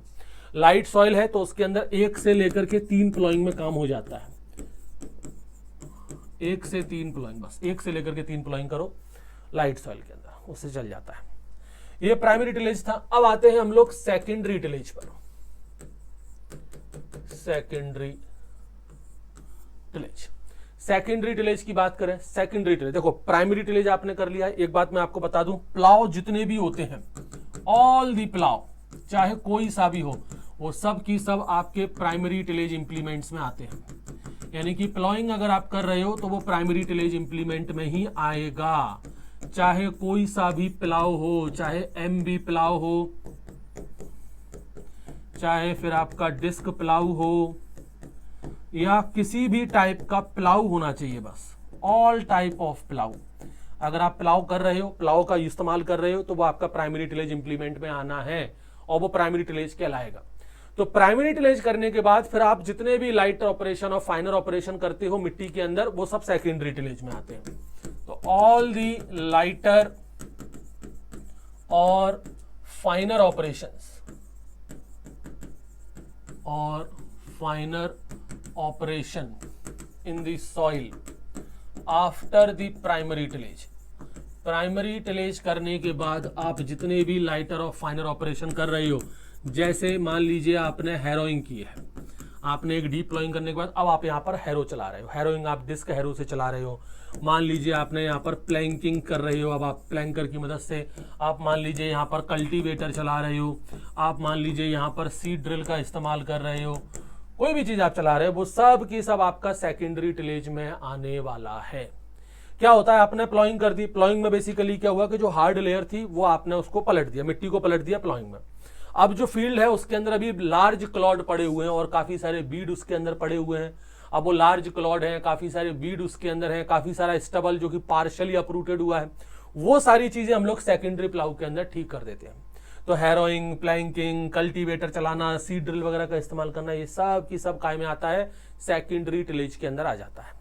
लाइट सॉइल है तो उसके अंदर 1 से लेकर के 3 प्लॉइंग में काम हो जाता है, 1 से 3 प्लॉइंग, बस 1 से लेकर के 3 प्लॉइंग करो लाइट सॉइल के अंदर, उससे चल जाता है। ये प्राइमरी टिलेज था। अब आते हैं हम लोग सेकेंडरी टिलेज पर। सेकेंडरी टिलेज, सेकेंडरी टिलेज की बात करें, सेकेंडरी टिलेज देखो, प्राइमरी टिलेज आपने कर लिया है। एक बात मैं आपको बता दूं, प्लाव जितने भी होते हैं, ऑल दी प्लाव, चाहे कोई सा भी हो, वो सब की सब आपके प्राइमरी टिलेज इंप्लीमेंट्स में आते हैं। यानी कि प्लॉइंग अगर आप कर रहे हो तो वो प्राइमरी टिलेज इंप्लीमेंट में ही आएगा, चाहे कोई सा भी प्लाव हो, चाहे एमबी प्लाव हो, चाहे फिर आपका डिस्क प्लाव हो, या किसी भी टाइप का प्लाव होना चाहिए, बस ऑल टाइप ऑफ प्लाव। अगर आप प्लाव कर रहे हो, प्लाव का इस्तेमाल कर रहे हो, तो वो आपका प्राइमरी टिलेज इंप्लीमेंट में आना है और वो प्राइमरी टिलेज कहलाएगा। तो प्राइमरी टिलेज करने के बाद फिर आप जितने भी लाइटर ऑपरेशन और फाइनर ऑपरेशन करते हो मिट्टी के अंदर, वो सब सेकेंडरी टिलेज में आते हैं। तो ऑल दी लाइटर और फाइनर ऑपरेशंस और फाइनर operation in the soil after the primary tillage, primary tillage करने के बाद आप जितने भी लाइटर और फाइनर ऑपरेशन कर रहे हो, जैसे मान लीजिए आपने हैरोइंग की है, आपने एक डीप प्लॉइंग करने के बाद अब आप यहाँ पर हैरो चला रहे हो, हैरोइंग आप डिस्क हैरो से चला रहे हो। मान लीजिए आपने यहाँ पर प्लैंकिंग कर रहे हो, अब आप प्लैंकर की मदद से, आप मान लीजिए यहाँ पर कल्टीवेटर चला रहे हो, आप मान लीजिए यहाँ पर सीड ड्रिल का इस्तेमाल कर रहे हो, कोई भी चीज आप चला रहे हो, वो सब की सब आपका सेकेंडरी टिलेज में आने वाला है। क्या होता है, आपने प्लॉइंग कर दी, प्लॉइंग में बेसिकली क्या हुआ कि जो हार्ड लेयर थी वो आपने उसको पलट दिया, मिट्टी को पलट दिया प्लॉइंग में। अब जो फील्ड है उसके अंदर अभी लार्ज क्लॉड पड़े हुए हैं और काफी सारे बीड उसके अंदर पड़े हुए हैं। अब वो लार्ज क्लॉड है, काफी सारे बीड उसके अंदर है, काफी सारा स्टबल जो कि पार्शियली अपरूटेड हुआ है, वो सारी चीजें हम लोग सेकेंडरी प्लाउ के अंदर ठीक कर देते हैं। तो हैरोइंग, प्लैंकिंग, कल्टीवेटर चलाना, सीड ड्रिल वगैरह का इस्तेमाल करना, ये सब की सब काय में आता है, सेकेंडरी टिलेज के अंदर आ जाता है।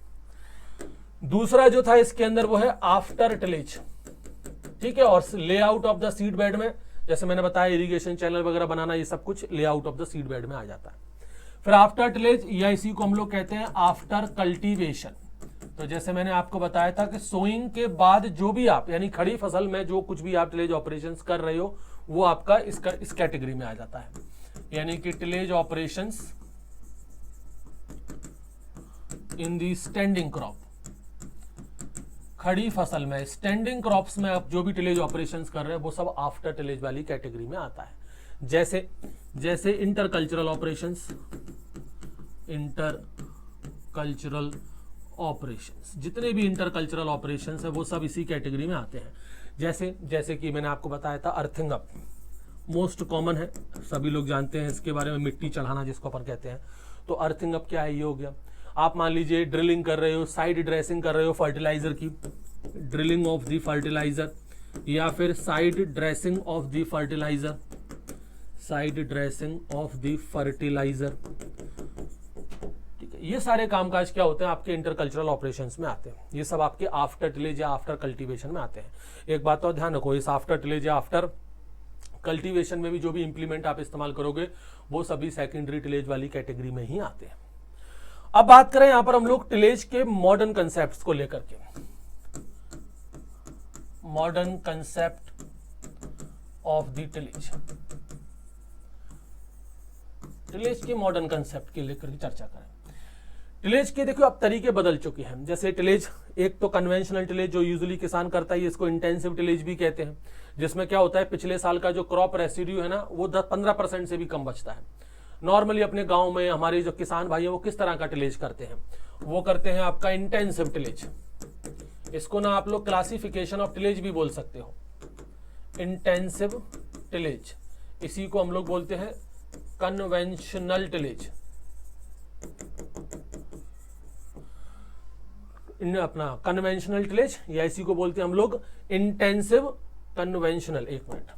दूसरा जो था इसके अंदर वो है आफ्टर टिलेज, ठीक है। और layout of the seed bed में, जैसे मैंने बताया इरिगेशन चैनल वगैरह बनाना, ये सब कुछ layout of the seed bed में आ जाता है। फिर आफ्टर टिलेज, या इसी को हम लोग कहते हैं आफ्टर कल्टीवेशन। तो जैसे मैंने आपको बताया था कि सोइंग के बाद जो भी आप, यानी खड़ी फसल में जो कुछ भी आप टिलेज ऑपरेशंस कर रहे हो, वो आपका इस कैटेगरी में आ जाता है। यानी कि tillage operations in the standing crop, खड़ी फसल में, स्टैंडिंग क्रॉप्स में आप जो भी टिलेज ऑपरेशंस कर रहे हैं वो सब आफ्टर टिलेज वाली कैटेगरी में आता है। जैसे इंटरकल्चरल ऑपरेशंस, इंटरकल्चरल ऑपरेशंस, जितने भी इंटरकल्चरल ऑपरेशंस है वो सब इसी कैटेगरी में आते हैं। जैसे कि मैंने आपको बताया था अर्थिंग अप, मोस्ट कॉमन है, सभी लोग जानते हैं इसके बारे में, मिट्टी चढ़ाना जिसको अपन कहते हैं। तो अर्थिंग अप क्या है, ये हो गया। आप मान लीजिए ड्रिलिंग कर रहे हो, साइड ड्रेसिंग कर रहे हो फर्टिलाइजर की, ड्रिलिंग ऑफ द फर्टिलाइजर, या फिर side dressing of the fertiliser, side dressing of the fertiliser, ठीक है। ये सारे कामकाज क्या होते हैं, आपके इंटरकल्चरल ऑपरेशंस में आते हैं। ये सब आपके आफ्टर टिलेज या आफ्टर कल्टीवेशन में आते हैं। एक बात तो ध्यान रखो, इस आफ्टर टिलेज या आफ्टर कल्टीवेशन में भी जो भी इंप्लीमेंट आप इस्तेमाल करोगे वो सभी सेकेंडरी टिलेज वाली कैटेगरी में ही आते हैं। अब बात करें यहां पर हम लोग टिलेज के मॉडर्न कंसेप्ट को लेकर के, modern concept of the tillage. Tillage के मॉडर्न कंसेप्ट के लेकर चर्चा करें। टिलेज के देखो अब तरीके बदल चुके हैं। जैसे टिलेज, एक तो कन्वेंशनल टिलेज जो यूजुअली किसान करता है, इसको इंटेंसिव टिलेज भी कहते हैं, जिसमें क्या होता है पिछले साल का जो क्रॉप रेसिड्यू है ना वो 10-15% से भी कम बचता है। नॉर्मली अपने गांव में हमारे जो किसान भाई हैं वो किस तरह का टिलेज करते हैं, वो करते हैं आपका इंटेंसिव टिलेज। इसको ना आप लोग क्लासिफिकेशन ऑफ टिलेज भी बोल सकते हो, इंटेंसिव टिलेज। इसी को हम लोग बोलते हैं कन्वेंशनल टिलेज, अपना कन्वेंशनल टिलेज, या इसी को बोलते हैं हम लोग इंटेंसिव कन्वेंशनल, एक मिनट,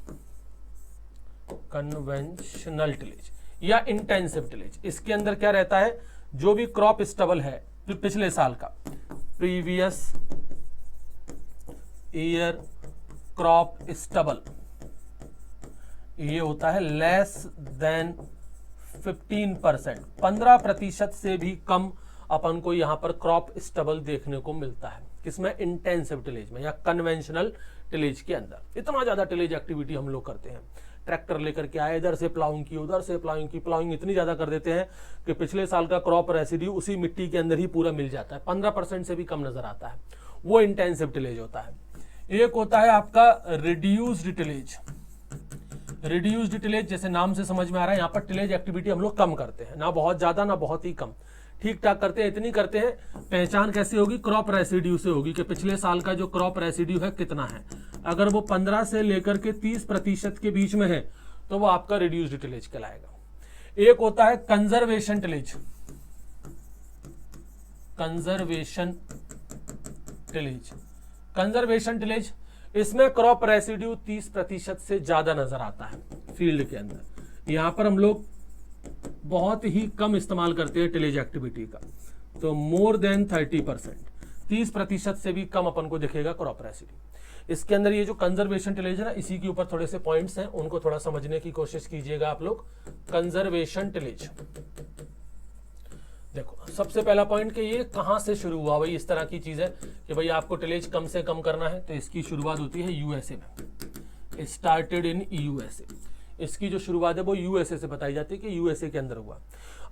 कन्वेंशनल टिलेज या इंटेंसिव टिलेज। इसके अंदर क्या रहता है, जो भी क्रॉप स्टबल है पिछले साल का, प्रीवियस ईयर क्रॉप स्टबल, ये होता है लेस देन 15%, 15% से भी कम अपन को यहां पर क्रॉप स्टबल देखने को मिलता है। किसमें, इंटेंसिव टिलेज में या कन्वेंशनल टिलेज के अंदर। इतना ज्यादा टिलेज एक्टिविटी हम लोग करते हैं, ट्रैक्टर लेकर के आए, इधर से प्लाउइंग की, उधर से प्लाउइंग की, प्लाउइंग इतनी ज्यादा कर देते हैं कि पिछले साल का क्रॉप रेसिड्यू उसी मिट्टी के अंदर ही पूरा मिल जाता है, 15% से भी कम नजर आता है, वो इंटेंसिव टिलेज होता है। एक होता है आपका रिड्यूस्ड टिलेज। रिड्यूस्ड टिलेज जैसे नाम से समझ में आ रहा है, यहाँ पर टिलेज एक्टिविटी हम लोग कम करते हैं, ना बहुत ज्यादा ना बहुत ही कम, ठीक ठाक करते हैं। इतनी करते हैं, पहचान कैसे होगी, क्रॉप रेसिड्यू से होगी कि पिछले साल का जो क्रॉप रेसिड्यू है कितना है। अगर वो 15 से लेकर के 30% के बीच में है तो वो आपका रिड्यूस्ड टिलेज कहलाएगा। एक होता है conservation tillage, conservation tillage, conservation tillage, इसमें क्रॉप रेसिड्यू 30% से ज्यादा नजर आता है फील्ड के अंदर। यहां पर हम लोग बहुत ही कम इस्तेमाल करते हैं टिलेज एक्टिविटी का, तो मोर देन 30%, 30% से भी कम अपन को दिखेगा क्रॉप रेसिड्यू। इसके अंदर ये जो कंजर्वेशन टिलेज है ना, इसी के ऊपर थोड़े से पॉइंट्स हैं, उनको थोड़ा समझने की कोशिश कीजिएगा आप लोग। कंजर्वेशन टिलेज, देखो सबसे पहला पॉइंट कि ये कहां से शुरू हुआ। भाई इस तरह की चीज है कि भाई आपको टिलेज कम से कम करना है, तो इसकी शुरुआत होती है यूएसए में, स्टार्टेड इन यूएसए। इसकी जो शुरुआत है वो यूएसए से बताई जाती है कि यूएसए के अंदर हुआ।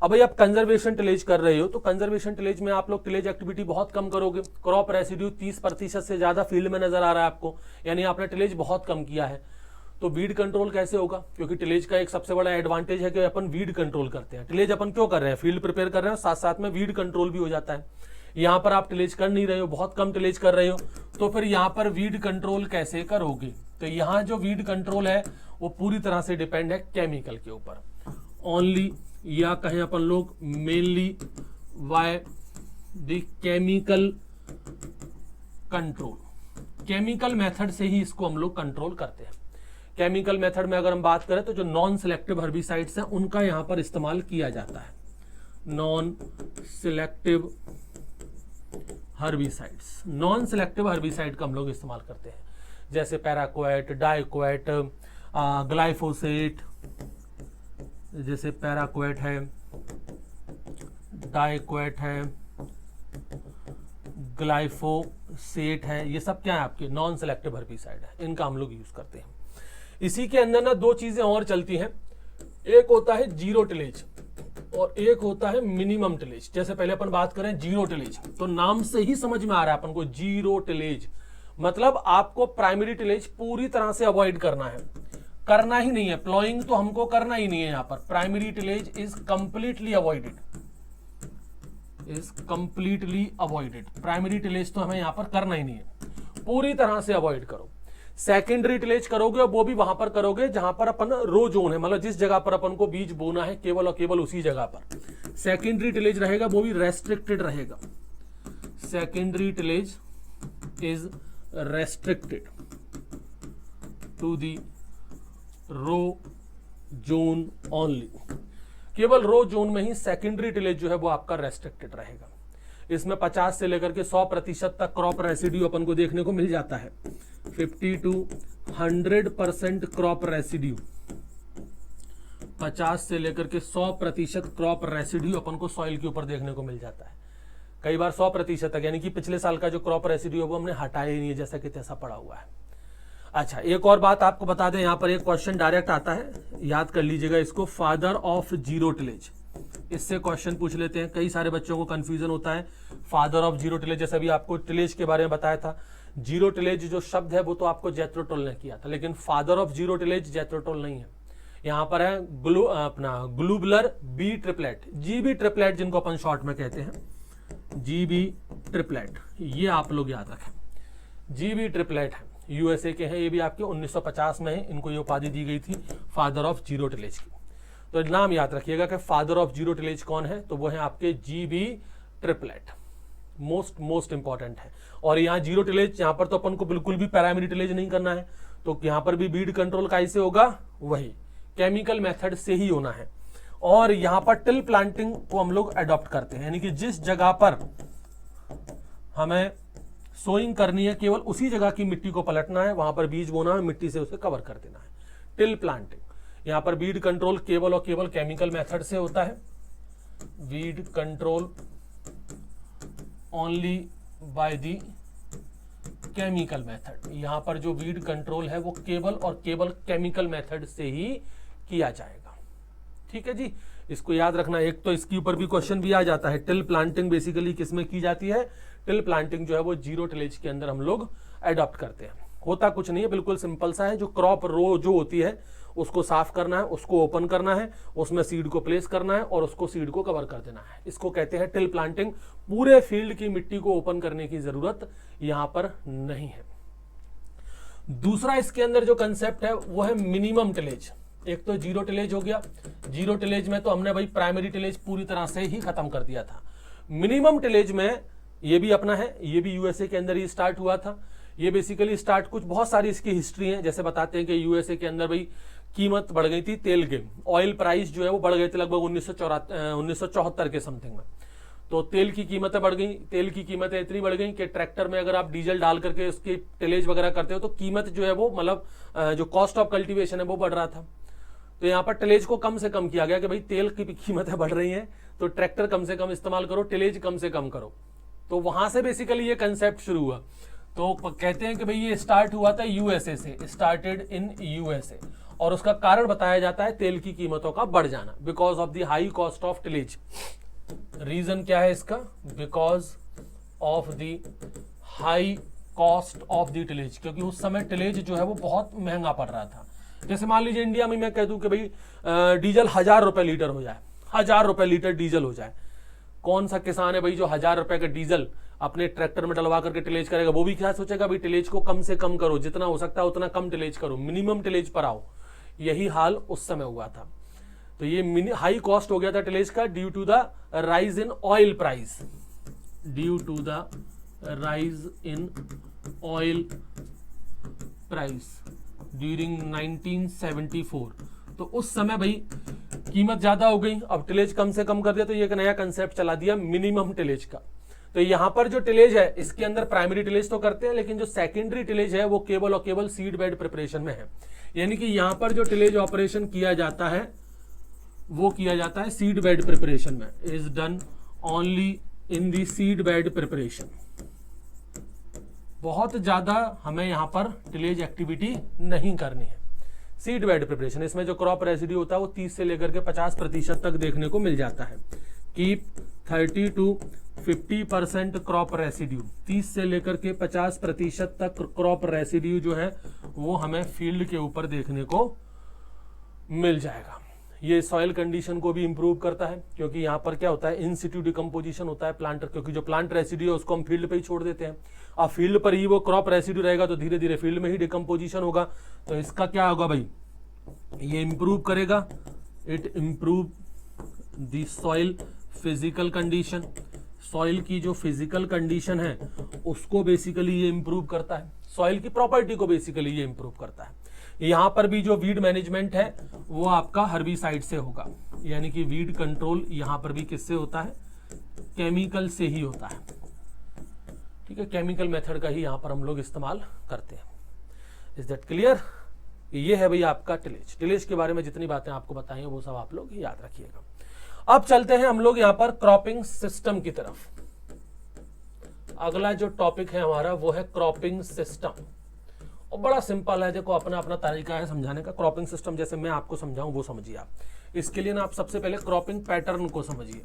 अब भाई आप कंजर्वेशन टिलेज कर रहे हो, तो कंजर्वेशन टिलेज में आप लोग टिलेज एक्टिविटी बहुत कम करोगे, क्रॉप रेसिड्यू 30% से ज्यादा फील्ड में नजर आ रहा है आपको, यानी आपने टिलेज बहुत कम किया है। तो वीड कंट्रोल कैसे होगा, क्योंकि टिलेज का एक सबसे बड़ा एडवांटेज है कि अपन वीड कंट्रोल करते हैं। टिलेज अपन क्यों कर रहे हैं, फील्ड प्रिपेयर कर रहे हैं, साथ साथ में वीड कंट्रोल भी हो जाता है। यहाँ पर आप टिलेज कर नहीं रहे हो, बहुत कम टिलेज कर रहे हो, तो फिर यहाँ पर वीड कंट्रोल कैसे करोगे। तो यहाँ जो वीड कंट्रोल है वो पूरी तरह से डिपेंड है केमिकल के ऊपर ओनली, या कहें अपन लोग mainly by the chemical control. Chemical method से ही इसको हम लोग कंट्रोल करते हैं। केमिकल मेथड में अगर हम बात करें तो जो नॉन सिलेक्टिव हर्बिसाइड्स हैं उनका यहां पर इस्तेमाल किया जाता है, non selective herbicides. Non selective herbicide का हम लोग इस्तेमाल करते हैं, जैसे पैराक्वेट, डाइक्वेट, ग्लाइफोसेट, जैसे पैराक्वेट है, डाइक्वेट है, ग्लाइफोसेट है, ये सब क्या है आपके नॉन सिलेक्टिव हर्बिसाइड है, इनका हम लोग यूज करते हैं। इसी के अंदर ना दो चीजें और चलती हैं, एक होता है जीरो टिलेज और एक होता है मिनिमम टिलेज। जैसे पहले अपन बात करें जीरो टिलेज, तो नाम से ही समझ में आ रहा है अपन को जीरो टिलेज, मतलब आपको प्राइमरी टिलेज पूरी तरह से अवॉइड करना है, करना ही नहीं है, प्लॉइंग तो हमको करना ही नहीं है। यहां पर primary tillage is completely avoided, is completely avoided. Primary tillage तो हमें यहां पर करना ही नहीं है, पूरी तरह से अवॉइड करो। सेकेंडरी टिलेज करोगे और वो भी वहां पर करोगे जहां पर अपन रो जोन है, मतलब जिस जगह पर अपन को बीज बोना है केवल और केवल उसी जगह पर सेकेंडरी टिलेज रहेगा, वो भी रेस्ट्रिक्टेड रहेगा। Secondary tillage is restricted to the row zone only, केवल रो जोन में ही सेकेंडरी टिलेज जो है वो आपका रेस्ट्रिक्टेड रहेगा। इसमें 50 से लेकर के 100% तक क्रॉप रेसिड्यू अपन को देखने को मिल जाता है, 50 to 100% क्रॉप रेसिड्यू, 50 से लेकर के 100% क्रॉप रेसिड्यू अपन को सॉइल के ऊपर देखने को मिल जाता है। कई बार 100% तक, यानी कि पिछले साल का जो क्रॉप रेसिड्यू है वो हमने हटाया ही नहीं है, जैसा कि तैसा पड़ा हुआ है। अच्छा, एक और बात आपको बता दें, यहाँ पर एक क्वेश्चन डायरेक्ट आता है, याद कर लीजिएगा इसको, फादर ऑफ जीरो टिलेज। इससे क्वेश्चन पूछ लेते हैं, कई सारे बच्चों को कंफ्यूजन होता है फादर ऑफ जीरो टिलेज। जैसे अभी आपको टिलेज के बारे में बताया था, जीरो टिलेज जो शब्द है वो तो आपको जेथरो टोल ने किया था, लेकिन father of zero tillage जेथरो toll नहीं है। यहाँ पर है ग्लूबुलर बी ट्रिपलेट, जीबी ट्रिपलेट जिनको अपन शॉर्ट में कहते हैं, जीबी ट्रिपलेट, ये आप लोग याद रखें। जीबी ट्रिपलेट है, यूएसए के हैं, ये भी आपके 1950 में है, इनको ये उपाधि दी गई थी फादर ऑफ जीरो टिलेज की। तो नाम याद रखिएगा कि फादर ऑफ जीरो टिलेज कौन है, तो वो है आपके जीबी ट्रिपलेट, मोस्ट इंपॉर्टेंट है। और यहाँ जीरो टिलेज, यहाँ पर तो अपन को बिल्कुल भी प्राइमरी टिलेज नहीं करना है, तो यहाँ पर भी बीड कंट्रोल कैसे होगा, वही केमिकल मेथड से ही होना है। और यहाँ पर टिल प्लांटिंग को हम लोग अडॉप्ट करते हैं, यानी कि जिस जगह पर हमें सोइंग करनी है केवल उसी जगह की मिट्टी को पलटना है, वहां पर बीज बोना है, मिट्टी से उसे कवर कर देना है, टिल प्लांटिंग। यहां पर बीड कंट्रोल केवल और केवल केमिकल मेथड से होता है, Beed control only by the chemical method. यहां पर जो बीड कंट्रोल है वो केवल और केवल केमिकल मेथड से ही किया जाएगा। ठीक है जी, इसको याद रखना। एक तो इसके ऊपर भी क्वेश्चन भी आ जाता है, टिल प्लांटिंग बेसिकली किसमें की जाती है, टिल प्लांटिंग जो है वो जीरो टिलेज के अंदर हम लोग अडॉप्ट करते हैं। होता कुछ नहीं है, बिल्कुल सिंपल सा है, जो क्रॉप रो जो होती है उसको साफ करना है, उसको ओपन करना है, उसमें सीड को प्लेस करना है और उसको सीड को कवर कर देना है, इसको कहते हैं टिल प्लांटिंग। पूरे फील्ड की मिट्टी को ओपन करने की जरूरत यहां पर नहीं है। दूसरा इसके अंदर जो कंसेप्ट है वो है मिनिमम टिलेज। एक तो जीरो टिलेज हो गया, जीरो टिलेज में तो हमने भाई प्राइमरी टिलेज पूरी तरह से ही खत्म कर दिया था। मिनिमम टिलेज में ये भी अपना है, ये भी यूएसए के अंदर ही स्टार्ट हुआ था। ये बेसिकली स्टार्ट, कुछ बहुत सारी इसकी हिस्ट्री है, जैसे बताते हैं कि यूएसए के अंदर भाई कीमत बढ़ गई थी तेल के, ऑयल प्राइस जो है वो बढ़ गए थे लगभग 1974 के समथिंग में। तो तेल की कीमतें बढ़ गई, तेल की कीमतें इतनी बढ़ गई कि ट्रैक्टर में अगर आप डीजल डाल करके उसकी टिलेज वगैरह करते हो तो कीमत जो है वो मतलब जो कॉस्ट ऑफ कल्टीवेशन है वो बढ़ रहा था। तो यहाँ पर टिलेज को कम से कम किया गया कि भाई तेल की कीमतें बढ़ रही हैं तो ट्रैक्टर कम से कम इस्तेमाल करो, टिलेज कम से कम करो। तो वहां से बेसिकली ये कंसेप्ट शुरू हुआ। तो कहते हैं कि भाई ये स्टार्ट हुआ था यूएसए से, स्टार्टेड इन यूएसए, और उसका कारण बताया जाता है तेल की कीमतों का बढ़ जाना, because of the high cost of tillage. Reason क्या है इसका, because of the high cost of the tillage, क्योंकि उस समय टिलेज जो है वो बहुत महंगा पड़ रहा था। जैसे मान लीजिए इंडिया में मैं कह दूं कि भाई डीजल 1000 रुपए लीटर हो जाए, 1000 रुपए लीटर डीजल हो जाए, कौन सा किसान है भाई जो 1000 रुपए का डीजल अपने ट्रैक्टर में डलवा करके टिलेज करेगा। वो भी क्या सोचेगा भाई टिलेज को कम से कम करो, जितना हो सकता है उतना कम टिलेज करो, मिनिमम टिलेज पर आओ। यही हाल उस समय हुआ था। तो ये हाई कॉस्ट हो गया था टिलेज का due to the rise in oil price, due to the rise in oil price during 1974। तो उस समय भाई कीमत ज्यादा हो गई, अब टिलेज कम से कम कर दिया, तो ये एक नया कंसेप्ट चला दिया मिनिमम टिलेज का। तो यहां पर जो टिलेज है इसके अंदर प्राइमरी टिलेज तो करते हैं, लेकिन जो सेकेंडरी टिलेज है वो केवल और केवल सीड बेड प्रिपरेशन में है। यानी कि यहां पर जो टिलेज ऑपरेशन किया जाता है वो किया जाता है सीड बेड प्रिपरेशन में, is done only in the seed bed preparation. बहुत ज्यादा हमें यहां पर टिलेज एक्टिविटी नहीं करनी है। सीड बेड प्रिपरेशन, इसमें जो क्रॉप रेसिड्यू होता है वो 30 से लेकर के 50% तक देखने को मिल जाता है। कीप 30 to 50% क्रॉप रेसिड्यू, 30 से लेकर के 50% तक क्रॉप रेसिड्यू जो है वो हमें फील्ड के ऊपर देखने को मिल जाएगा। ये सॉइल कंडीशन को भी इंप्रूव करता है, क्योंकि यहाँ पर क्या होता है, इन सिटू डिकम्पोजिशन होता है प्लांट, क्योंकि जो प्लांट रेसिड्यू है उसको हम फील्ड पे ही छोड़ देते हैं। अब फील्ड पर ही वो क्रॉप रेसिड्यू रहेगा तो धीरे धीरे फील्ड में ही डिकम्पोजिशन होगा। तो इसका क्या होगा भाई, ये इंप्रूव करेगा, it improve the soil physical condition. Soil की जो फिजिकल कंडीशन है उसको बेसिकली ये इंप्रूव करता है, सॉइल की प्रॉपर्टी को बेसिकली ये इंप्रूव करता है। यहां पर भी जो वीड मैनेजमेंट है वो आपका हर्बिसाइड से होगा, यानी कि वीड कंट्रोल यहां पर भी किससे होता है, केमिकल से ही होता है। ठीक है, केमिकल मेथड का ही यहां पर हम लोग इस्तेमाल करते हैं। Is that clear? ये है भाई आपका टिलेज। टिलेज के बारे में जितनी बातें आपको बताई हैं वो सब आप लोग याद रखिएगा। अब चलते हैं हम लोग यहां पर क्रॉपिंग सिस्टम की तरफ। अगला जो टॉपिक है हमारा वो है क्रॉपिंग सिस्टम। और बड़ा सिंपल है, देखो अपना अपना तरीका है समझाने का। क्रॉपिंग सिस्टम जैसे मैं आपको समझाऊं वो समझिए आप। इसके लिए ना आप सबसे पहले क्रॉपिंग पैटर्न को समझिए।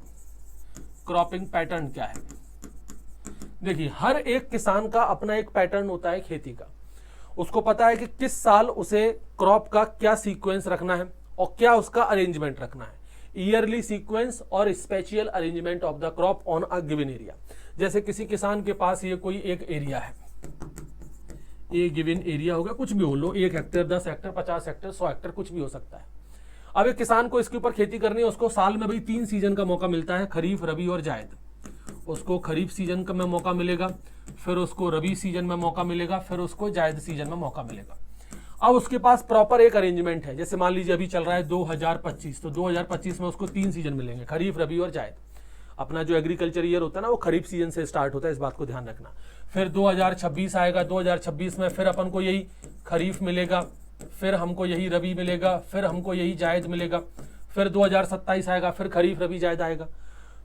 क्रॉपिंग पैटर्न क्या है? देखिए हर एक किसान का अपना एक पैटर्न होता है खेती का। उसको पता है कि किस साल उसे क्रॉप का क्या सीक्वेंस रखना है और क्या उसका अरेंजमेंट रखना है। ईयरली सीक्वेंस और spatial arrangement of the crop on a given area. जैसे किसी किसान के पास ये कोई एक एरिया है, ये गिवन एरिया होगा, कुछ भी हो लो, 1 हेक्टेयर, 10 हेक्टेयर, 50 हेक्टेयर, 100 हेक्टेयर, कुछ भी हो सकता है। अब एक किसान को इसके ऊपर खेती करनी है, उसको साल में भाई 3 सीजन का मौका मिलता है, खरीफ, रबी और जायद। उसको खरीफ सीजन का में मौका मिलेगा, फिर उसको रबी सीजन में मौका मिलेगा, फिर उसको जायद सीजन में मौका मिलेगा। अब उसके पास प्रॉपर एक अरेंजमेंट है। जैसे मान लीजिए अभी चल रहा है 2025, तो 2025 में उसको 3 सीजन मिलेंगे, खरीफ, रबी और जायद। अपना जो एग्रीकल्चर ईयर होता है ना वो खरीफ सीजन से स्टार्ट होता है, इस बात को ध्यान रखना। फिर 2026 आएगा, 2026 में फिर अपन को यही खरीफ मिलेगा, फिर हमको यही रबी मिलेगा, फिर हमको यही जायद मिलेगा। फिर 2027 आएगा, फिर खरीफ, रबी, जायद आएगा।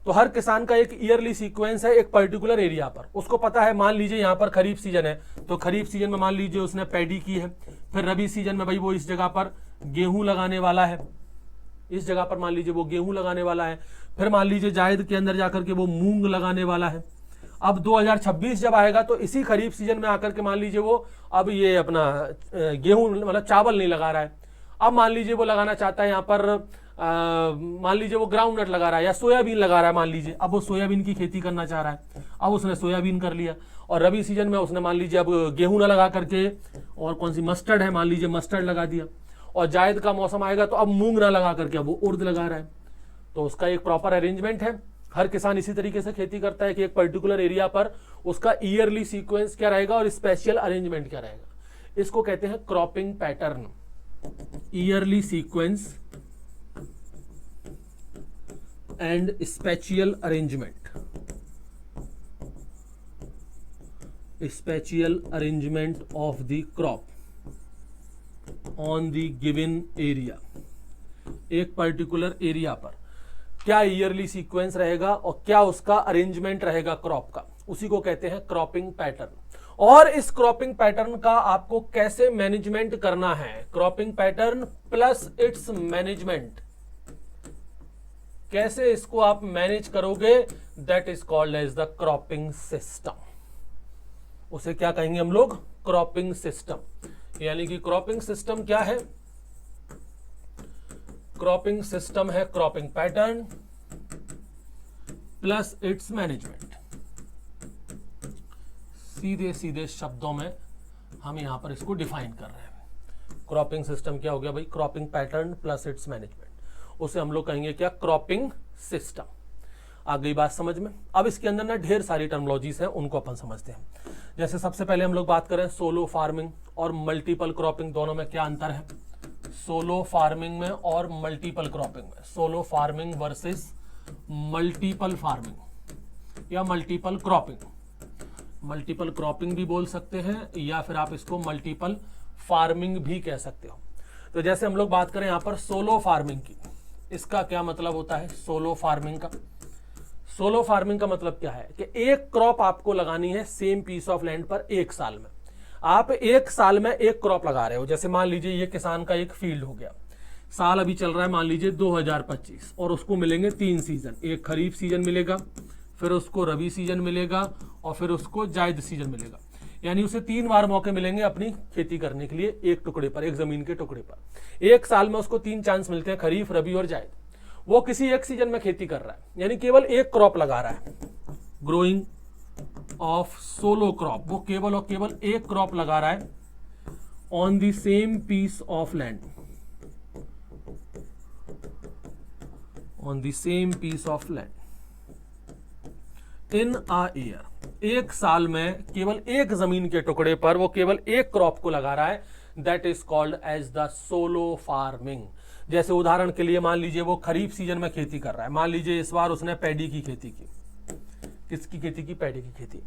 तो हर किसान का एक ईयरली सीक्वेंस है एक पर्टिकुलर एरिया पर। उसको पता है, मान लीजिए यहाँ पर खरीफ सीजन है तो खरीफ सीजन में मान लीजिए उसने पैडी की है। फिर रबी सीजन में भाई वो इस जगह पर गेहूं लगाने वाला है, इस जगह पर मान लीजिए वो गेहूं लगाने वाला है। फिर मान लीजिए जायद के अंदर जाकर के वो मूंग लगाने वाला है। अब 2026 जब आएगा तो इसी खरीफ सीजन में आकर के मान लीजिए वो अब ये अपना गेहूं मतलब चावल नहीं लगा रहा है। अब मान लीजिए वो लगाना चाहता है यहाँ पर मान लीजिए वो ग्राउंड नट लगा रहा है या सोयाबीन लगा रहा है मान लीजिए। अब वो सोयाबीन की खेती करना चाह रहा है, अब उसने सोयाबीन कर लिया। और रबी सीजन में उसने मान लीजिए अब गेहूं ना लगा करके और कौन सी मस्टर्ड है, मान लीजिए मस्टर्ड लगा दिया। और जायद का मौसम आएगा तो अब मूंग ना लगा करके अब वो उर्द लगा रहा है। तो उसका एक प्रॉपर अरेंजमेंट है। हर किसान इसी तरीके से खेती करता है कि एक पर्टिकुलर एरिया पर उसका ईयरली सीक्वेंस क्या रहेगा और स्पेशल अरेंजमेंट क्या रहेगा। इसको कहते हैं cropping pattern. Yearly sequence and spatial arrangement, spatial arrangement of the crop on the given area. एक पर्टिकुलर एरिया पर क्या ईयरली सीक्वेंस रहेगा और क्या उसका अरेंजमेंट रहेगा क्रॉप का, उसी को कहते हैं क्रॉपिंग पैटर्न। और इस क्रॉपिंग पैटर्न का आपको कैसे मैनेजमेंट करना है, cropping pattern plus its management, कैसे इसको आप मैनेज करोगे, that is called as the cropping system. उसे क्या कहेंगे हम लोग, क्रॉपिंग सिस्टम। यानी कि क्रॉपिंग सिस्टम क्या है, क्रॉपिंग सिस्टम है cropping pattern plus its management. सीधे सीधे शब्दों में हम यहां पर इसको डिफाइन कर रहे हैं। क्रॉपिंग सिस्टम क्या हो गया भाई, cropping pattern plus its management. उसे हम लोग कहेंगे क्या, क्रॉपिंग सिस्टम। आ गई बात समझ में। अब इसके अंदर ना ढेर सारी टर्मिनोलॉजीज हैं, उनको अपन समझते हैं। जैसे सबसे पहले हम लोग बात करें सोलो फार्मिंग और मल्टीपल क्रॉपिंग, दोनों में क्या अंतर है। सोलो फार्मिंग में और मल्टीपल क्रॉपिंग में, solo farming versus multiple farming या मल्टीपल क्रॉपिंग। मल्टीपल क्रॉपिंग भी बोल सकते हैं या फिर आप इसको मल्टीपल फार्मिंग भी कह सकते हो। तो जैसे हम लोग बात करें यहां पर सोलो फार्मिंग की, इसका क्या मतलब होता है सोलो फार्मिंग का। सोलो फार्मिंग का मतलब क्या है कि एक क्रॉप आपको लगानी है सेम पीस ऑफ लैंड पर एक साल में। आप एक साल में एक क्रॉप लगा रहे हो। जैसे मान लीजिए ये किसान का एक फील्ड हो गया, साल अभी चल रहा है मान लीजिए 2025 और उसको मिलेंगे 3 सीजन। एक खरीफ सीजन मिलेगा, फिर उसको रबी सीजन मिलेगा और फिर उसको जायद सीजन मिलेगा। यानी उसे 3 बार मौके मिलेंगे अपनी खेती करने के लिए एक टुकड़े पर, एक जमीन के टुकड़े पर। एक साल में उसको 3 चांस मिलते हैं, खरीफ, रबी और जायद। वो किसी एक सीजन में खेती कर रहा है, यानी केवल एक क्रॉप लगा रहा है। ग्रोइंग ऑफ सोलो क्रॉप, वो केवल और केवल एक क्रॉप लगा रहा है on the same piece of land, on the same piece of land in a year. एक साल में केवल एक जमीन के टुकड़े पर वो केवल एक क्रॉप को लगा रहा है, that is called as the solo farming. जैसे उदाहरण के लिए मान लीजिए वो खरीफ सीजन में खेती कर रहा है, मान लीजिए इस बार उसने पैडी की खेती की। किसकी खेती की, पैडी की खेती।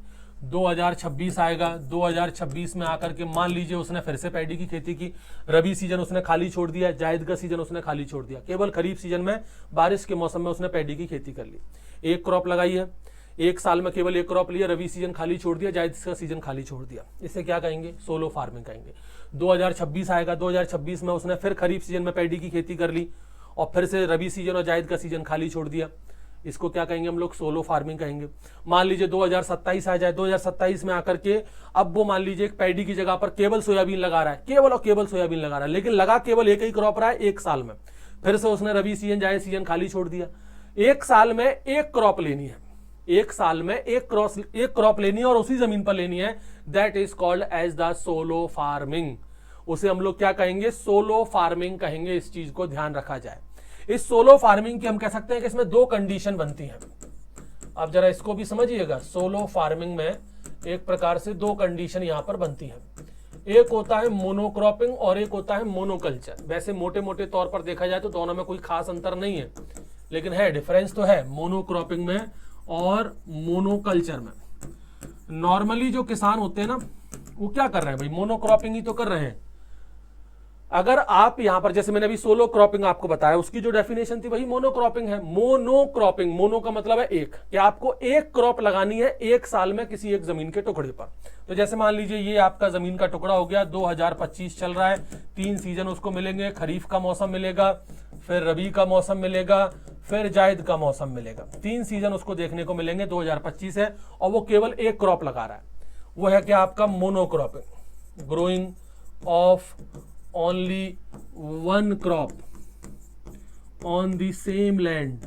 2026 आएगा, 2026 में आकर के मान लीजिए उसने फिर से पैडी की खेती की। रबी सीजन उसने खाली छोड़ दिया, जायद का सीजन उसने खाली छोड़ दिया, केवल खरीफ सीजन में बारिश के मौसम में उसने पैडी की खेती कर ली। एक क्रॉप लगाई है। एक साल में केवल एक क्रॉप लिया, रबी सीजन खाली छोड़ दिया, जायद का सीजन खाली छोड़ दिया, इसे क्या कहेंगे? सोलो फार्मिंग कहेंगे। 2026 आएगा, 2026 में उसने फिर खरीफ सीजन में पैडी की खेती कर ली और फिर से रबी सीजन और जायद का सीजन खाली छोड़ दिया, इसको क्या कहेंगे हम लोग? सोलो फार्मिंग कहेंगे। मान लीजिए 2027 आ जाए, 2027 में आकर के अब वो मान लीजिए एक पैडी की जगह पर केवल सोयाबीन लगा रहा है, केवल और केवल सोयाबीन लगा रहा है, लेकिन लगा केवल एक ही क्रॉप रहा है एक साल में, फिर से उसने रबी सीजन जायद सीजन खाली छोड़ दिया। एक साल में एक क्रॉप लेनी है, एक साल में एक क्रॉप लेनी है और उसी जमीन पर लेनी है, that is called as the solo farming. उसे हम लोग क्या कहेंगे? सोलो फार्मिंग कहेंगे। इस चीज को ध्यान रखा जाए। इस सोलो फार्मिंग की हम कह सकते हैं कि इसमें दो कंडीशन बनती हैं। अब जरा इसको भी समझिएगा, सोलो फार्मिंग में एक प्रकार से दो कंडीशन यहां पर बनती है। एक होता है मोनोक्रॉपिंग और एक होता है मोनोकल्चर। वैसे मोटे मोटे तौर पर देखा जाए तो दोनों में कोई खास अंतर नहीं है, लेकिन है डिफरेंस तो है मोनोक्रॉपिंग में और मोनोकल्चर में। नॉर्मली जो किसान होते हैं ना, वो क्या कर रहे हैं भाई? मोनोक्रॉपिंग ही तो कर रहे हैं। अगर आप यहां पर, जैसे मैंने अभी सोलो क्रॉपिंग आपको बताया, उसकी जो डेफिनेशन थी वही मोनोक्रॉपिंग है। मोनोक्रॉपिंग, मोनो का मतलब है एक, कि आपको एक क्रॉप लगानी है एक साल में किसी एक जमीन के टुकड़े पर। तो जैसे मान लीजिए ये आपका जमीन का टुकड़ा हो गया, 2025 चल रहा है, 3 सीजन उसको मिलेंगे, खरीफ का मौसम मिलेगा, फिर रबी का मौसम मिलेगा, फिर जायद का मौसम मिलेगा। 3 सीजन उसको देखने को मिलेंगे, 2025 है और वो केवल एक क्रॉप लगा रहा है। वो है क्या? आपका monocropping, growing of only one crop on the same land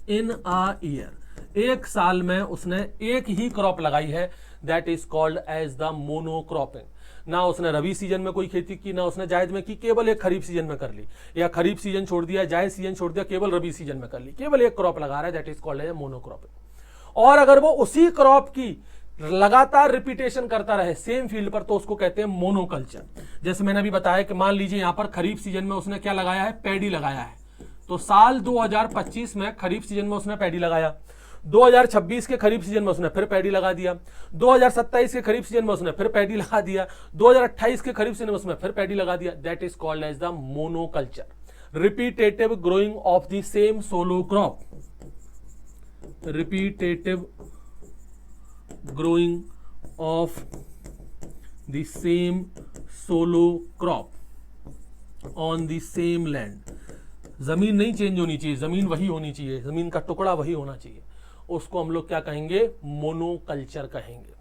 in a year। एक साल में उसने एक ही क्रॉप लगाई है, that is called as the monocropping. ना उसने रबी सीजन में कोई खेती की, ना उसने जायद में की, केवल एक खरीफ सीजन में कर ली, या खरीफ सीजन छोड़ दिया, जायद सीजन छोड़ दिया, केवल रबी सीजन में कर ली, केवल एक क्रॉप लगा रहा है, that is called as monocropping. और अगर वो उसी क्रॉप की लगातार रिपीटेशन करता रहे सेम फील्ड पर, तो उसको कहते हैं मोनोकल्चर। जैसे मैंने अभी बताया कि मान लीजिए यहां पर खरीफ सीजन में उसने क्या लगाया है? पैडी लगाया है। तो साल 2025 में खरीफ सीजन में उसने पैडी लगाया, 2026 के खरीफ सीजन में उसने फिर पैडी लगा दिया, 2027 के खरीफ सीजन में उसने फिर पैडी लगा दिया, 2028 के खरीफ सीजन में उसने फिर पैडी लगा दिया, that is called as the monoculture. Repetitive growing of the same solo crop, repetitive growing of the same solo crop on the same land। जमीन नहीं चेंज होनी चाहिए, जमीन वही होनी चाहिए, जमीन का टुकड़ा वही होना चाहिए, उसको हम लोग क्या कहेंगे? मोनोकल्चर कहेंगे।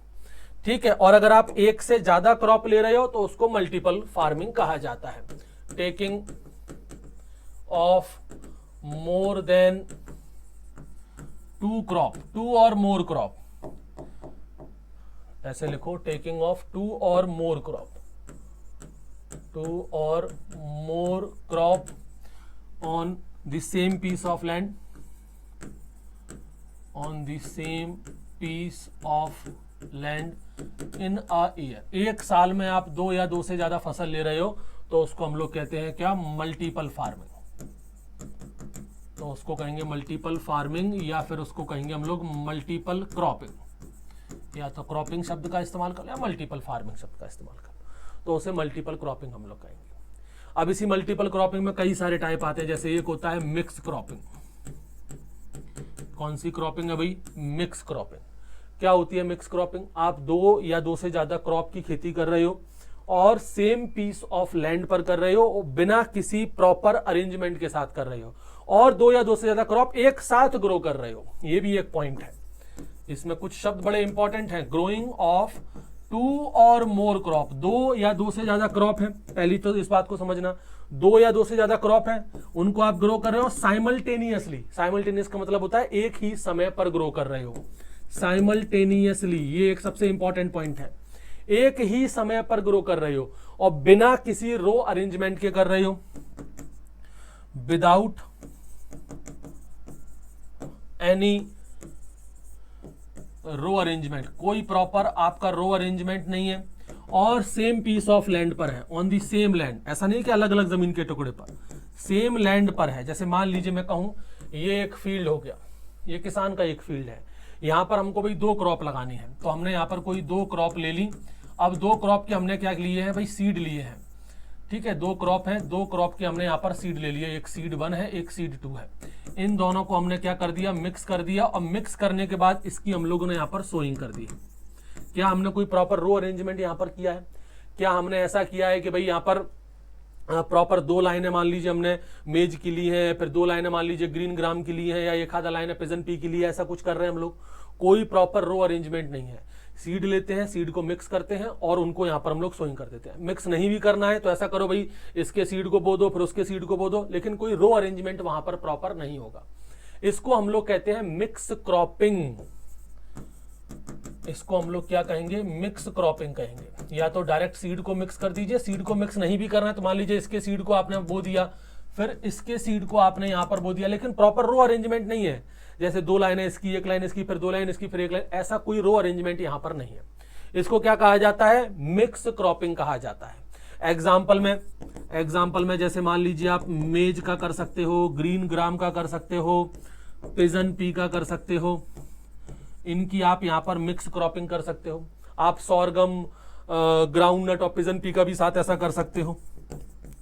ठीक है। और अगर आप एक से ज्यादा क्रॉप ले रहे हो तो उसको मल्टीपल फार्मिंग कहा जाता है। Taking of more than 2 crop, 2 और मोर क्रॉप, ऐसे लिखो, टेकिंग ऑफ 2 और मोर क्रॉप, 2 और more crop on the same piece of land, on the same piece of land in a year. एक साल में आप 2 या 2 से ज्यादा फसल ले रहे हो तो उसको हम लोग कहते हैं क्या? Multiple farming. तो उसको कहेंगे मल्टीपल फार्मिंग, या फिर उसको कहेंगे हम लोग मल्टीपल क्रॉपिंग। या तो क्रॉपिंग शब्द का इस्तेमाल कर या मल्टीपल फार्मिंग शब्द का इस्तेमाल कर, तो उसे मल्टीपल क्रॉपिंग हम लोग कहेंगे। अब इसी मल्टीपल क्रॉपिंग में कई सारे टाइप आते हैं। जैसे एक होता है मिक्स क्रॉपिंग। कौन सी क्रॉपिंग है भाई? Mix cropping. क्या होती है मिक्स क्रॉपिंग? आप 2 या 2 से ज्यादा क्रॉप की खेती कर रहे हो और सेम पीस ऑफ लैंड पर कर रहे हो, बिना किसी प्रॉपर अरेंजमेंट के साथ कर रहे हो, और 2 या 2 से ज्यादा क्रॉप एक साथ ग्रो कर रहे हो। ये भी एक पॉइंट है। इसमें कुछ शब्द बड़े इंपॉर्टेंट हैं। ग्रोइंग ऑफ 2 और मोर क्रॉप, 2 या 2 से ज्यादा क्रॉप है। पहली तो इस बात को समझना, 2 या 2 से ज्यादा क्रॉप है, उनको आप ग्रो कर रहे हो साइमल्टेनियसली। साइमल्टेनियस का मतलब होता है एक ही समय पर ग्रो कर रहे हो, साइमल्टेनियसली। ये एक सबसे इंपॉर्टेंट पॉइंट है। एक ही समय पर ग्रो कर रहे हो और बिना किसी रो अरेंजमेंट के कर रहे हो, विदाउट एनी रो अरेंजमेंट। कोई प्रॉपर आपका रो अरेंजमेंट नहीं है और सेम पीस ऑफ लैंड पर है, ऑन दी सेम लैंड। ऐसा नहीं कि अलग अलग जमीन के टुकड़े पर, सेम लैंड पर है। जैसे मान लीजिए मैं कहूं ये एक फील्ड हो गया, ये किसान का एक फील्ड है, यहां पर हमको भाई 2 क्रॉप लगानी है, तो हमने यहां पर कोई 2 क्रॉप ले ली। अब 2 क्रॉप के हमने क्या लिए हैं भाई? सीड लिए हैं। ठीक है, 2 क्रॉप है, 2 क्रॉप के हमने यहाँ पर सीड ले लिए, एक सीड 1 है, एक सीड 2 है। इन दोनों को हमने क्या कर दिया, मिक्स कर दिया, और मिक्स करने के बाद इसकी हम लोगों ने यहाँ पर सोइंग कर दी। क्या हमने कोई प्रॉपर रो अरेंजमेंट यहाँ पर किया है? क्या हमने ऐसा किया है कि भाई यहाँ पर प्रॉपर 2 लाइनें मान लीजिए हमने मेज की ली है, फिर 2 लाइनें मान लीजिए ग्रीन ग्राम की ली है, या एक आधा लाइन पिजन पी की ली है, ऐसा कुछ कर रहे हैं हम लोग? कोई प्रॉपर रो अरेंजमेंट नहीं है। सीड लेते हैं, सीड को मिक्स करते हैं और उनको यहाँ पर हम लोग सोइंग कर देते हैं। मिक्स नहीं भी करना है तो ऐसा करो भाई, इसके सीड को बो दो, फिर उसके सीड को बो दो, लेकिन कोई रो अरेंजमेंट वहां पर प्रॉपर नहीं होगा। इसको हम लोग कहते हैं मिक्स क्रॉपिंग। इसको हम लोग क्या कहेंगे, मिक्स क्रॉपिंग कहेंगे। या तो डायरेक्ट सीड को मिक्स कर दीजिए, सीड को मिक्स नहीं भी करना है तो मान लीजिए इसके सीड को आपने बो दिया, फिर इसके सीड को आपने यहां पर बो दिया, लेकिन प्रॉपर रो अरेंजमेंट नहीं है। जैसे 2 लाइनें इसकी, 1 लाइन इसकी, फिर 2 लाइन इसकी, फिर 1 लाइन, ऐसा कोई रो अरेंजमेंट यहां पर नहीं है। इसको क्या कहा जाता है, मिक्स क्रॉपिंग कहा जाता है। एग्जाम्पल में जैसे मान लीजिए आप मेज का कर सकते हो, ग्रीन ग्राम का कर सकते हो, पिजन पी का कर सकते हो, इनकी आप यहां पर मिक्स क्रॉपिंग कर सकते हो। आप सोरगम, ग्राउंड नट और पिजन पी का भी साथ ऐसा कर सकते हो।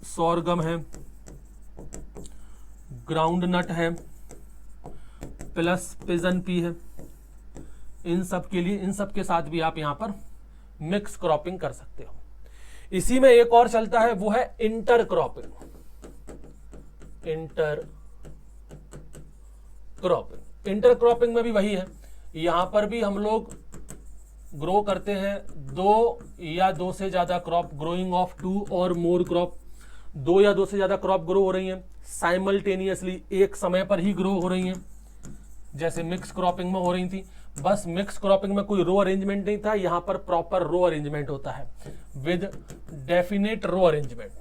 सोरगम है, ग्राउंड नट है, प्लस पिजन पी है, इन सब के लिए, इन सब के साथ भी आप यहां पर मिक्स क्रॉपिंग कर सकते हो। इसी में एक और चलता है, वो है इंटर क्रॉपिंग। इंटर क्रॉपिंग में भी वही है, यहां पर भी हम लोग ग्रो करते हैं 2 या 2 से ज्यादा क्रॉप, ग्रोइंग ऑफ 2 और मोर क्रॉप। 2 या 2 से ज्यादा क्रॉप ग्रो हो रही हैं साइमल्टेनियसली, एक समय पर ही ग्रो हो रही हैं, जैसे मिक्स क्रॉपिंग में हो रही थी। बस मिक्स क्रॉपिंग में कोई रो अरेंजमेंट नहीं था, यहां पर प्रॉपर रो अरेंजमेंट होता है विद डेफिनेट रो अरेंजमेंट।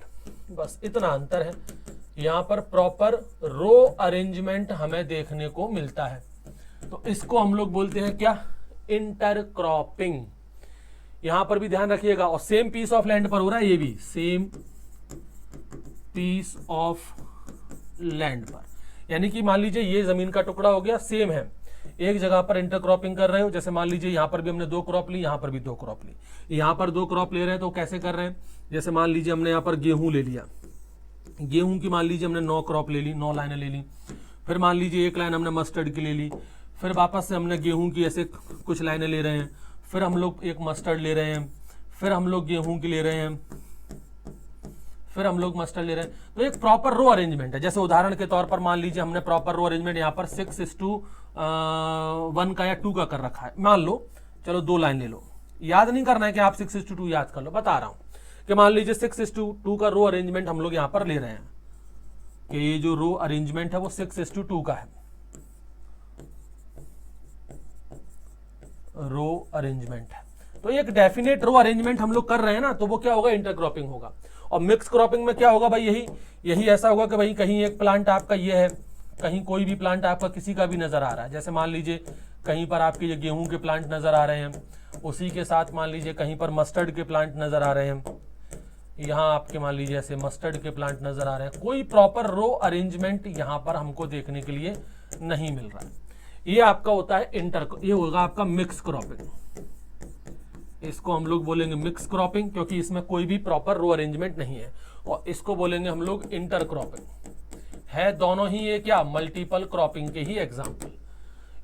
बस इतना अंतर है, यहां पर प्रॉपर रो अरेंजमेंट हमें देखने को मिलता है। तो इसको हम लोग बोलते हैं क्या, इंटरक्रॉपिंग। यहां पर भी ध्यान रखिएगा, और सेम पीस ऑफ लैंड पर हो रहा है, ये भी सेम पीस ऑफ लैंड पर, यानी कि मान लीजिए ये जमीन का टुकड़ा हो गया, सेम है, एक जगह पर इंटरक्रॉपिंग कर रहे हो। जैसे मान लीजिए यहां पर भी हमने 2 क्रॉप ली, यहां पर भी 2 क्रॉप ली। यहां पर 2 क्रॉप ले रहे हैं तो कैसे कर रहे हैं, जैसे मान लीजिए हमने यहां पर गेहूं ले लिया, गेहूं की मान लीजिए हमने 9 क्रॉप ले ली, 9 लाइनें ले ली। फिर मान लीजिए 1 लाइन हमने मस्टर्ड की ले ली, फिर वापस से हमने गेहूं की ऐसे कुछ लाइनें ले रहे हैं, फिर हम लोग एक मस्टर्ड ले रहे हैं, फिर हम लोग गेहूं की ले रहे हैं, फिर हम लोग मस्टर्ड ले रहे हैं। तो एक प्रॉपर रो अरेंजमेंट है। जैसे उदाहरण के तौर पर मान लीजिए हमने प्रॉपर रो अरेंजमेंट यहाँ पर 6:1 का या 2 का कर रखा है, मान लो, चलो 2 लाइन ले लो, याद नहीं करना है कि आप 6:2 याद कर लो, बता रहा हूं कि मान लीजिए 6:2 का रो अरेंजमेंट हम लोग यहाँ पर ले रहे हैं, कि ये जो रो अरेंजमेंट है वो 6:2 का है, रो अरेंजमेंट है। तो एक डेफिनेट रो अरेंजमेंट हम लोग कर रहे हैं ना, तो वो क्या होगा, इंटरक्रॉपिंग होगा। और मिक्स क्रॉपिंग में क्या होगा भाई, यही ऐसा होगा कि भाई कहीं एक प्लांट आपका ये है, कहीं कोई भी प्लांट आपका किसी का भी नजर आ रहा है। जैसे मान लीजिए कहीं पर आपके ये गेहूं के प्लांट नजर आ रहे हैं, उसी के साथ मान लीजिए कहीं पर मस्टर्ड के प्लांट नजर आ रहे हैं, यहाँ आपके मान लीजिए ऐसे मस्टर्ड के प्लांट नजर आ रहे हैं। कोई प्रॉपर रो अरेंजमेंट यहाँ पर हमको देखने के लिए नहीं मिल रहा है। ये आपका होता है ये होगा आपका मिक्स क्रॉपिंग। इसको हम लोग बोलेंगे मिक्स क्रॉपिंग, क्योंकि इसमें कोई भी प्रॉपर रो अरेंजमेंट नहीं है। और इसको बोलेंगे हम लोग इंटर क्रॉपिंग। है दोनों ही ये क्या, मल्टीपल क्रॉपिंग के ही एग्जाम्पल,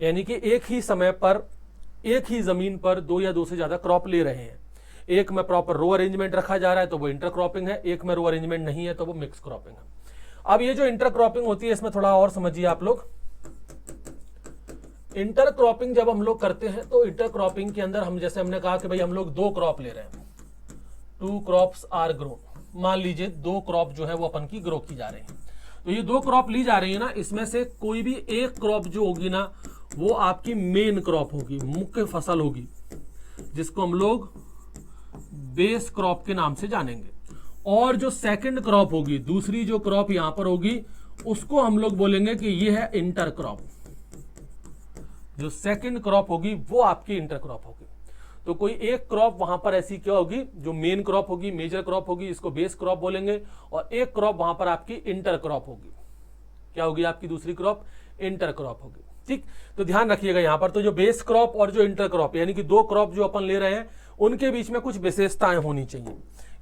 यानी कि एक ही समय पर एक ही जमीन पर 2 या 2 से ज्यादा क्रॉप ले रहे हैं। एक में प्रॉपर रो अरेंजमेंट रखा जा रहा है तो वो इंटर क्रॉपिंग है, एक में रो अरेंजमेंट नहीं है तो वो मिक्स क्रॉपिंग है। अब ये जो इंटर क्रॉपिंग होती है, इसमें थोड़ा और समझिए आप लोग। इंटर क्रॉपिंग जब हम लोग करते हैं तो इंटर क्रॉपिंग के अंदर हम, जैसे हमने कहा कि भाई हम लोग 2 क्रॉप ले रहे हैं, 2 क्रॉप्स आर ग्रो, मान लीजिए 2 क्रॉप जो है वो अपन की ग्रो की जा रही है। तो ये 2 क्रॉप ली जा रही है ना, इसमें से कोई भी एक क्रॉप जो होगी ना, वो आपकी मेन क्रॉप होगी, मुख्य फसल होगी, जिसको हम लोग बेस क्रॉप के नाम से जानेंगे। और जो सेकंड क्रॉप होगी, दूसरी जो क्रॉप यहां पर होगी, उसको हम लोग बोलेंगे कि ये है इंटर क्रॉप। जो सेकंड क्रॉप होगी वो आपकी इंटर क्रॉप होगी। तो कोई एक क्रॉप वहां पर ऐसी क्या होगी, जो मेन क्रॉप होगी, मेजर क्रॉप होगी, इसको बेस क्रॉप बोलेंगे। और एक क्रॉप वहां पर आपकी इंटर क्रॉप होगी। क्या होगी आपकी दूसरी क्रॉप, इंटर क्रॉप होगी। ठीक, तो ध्यान रखिएगा यहां पर। तो जो बेस क्रॉप और जो इंटर क्रॉप, यानी कि 2 क्रॉप जो अपन ले रहे हैं, उनके बीच में कुछ विशेषताएं होनी चाहिए।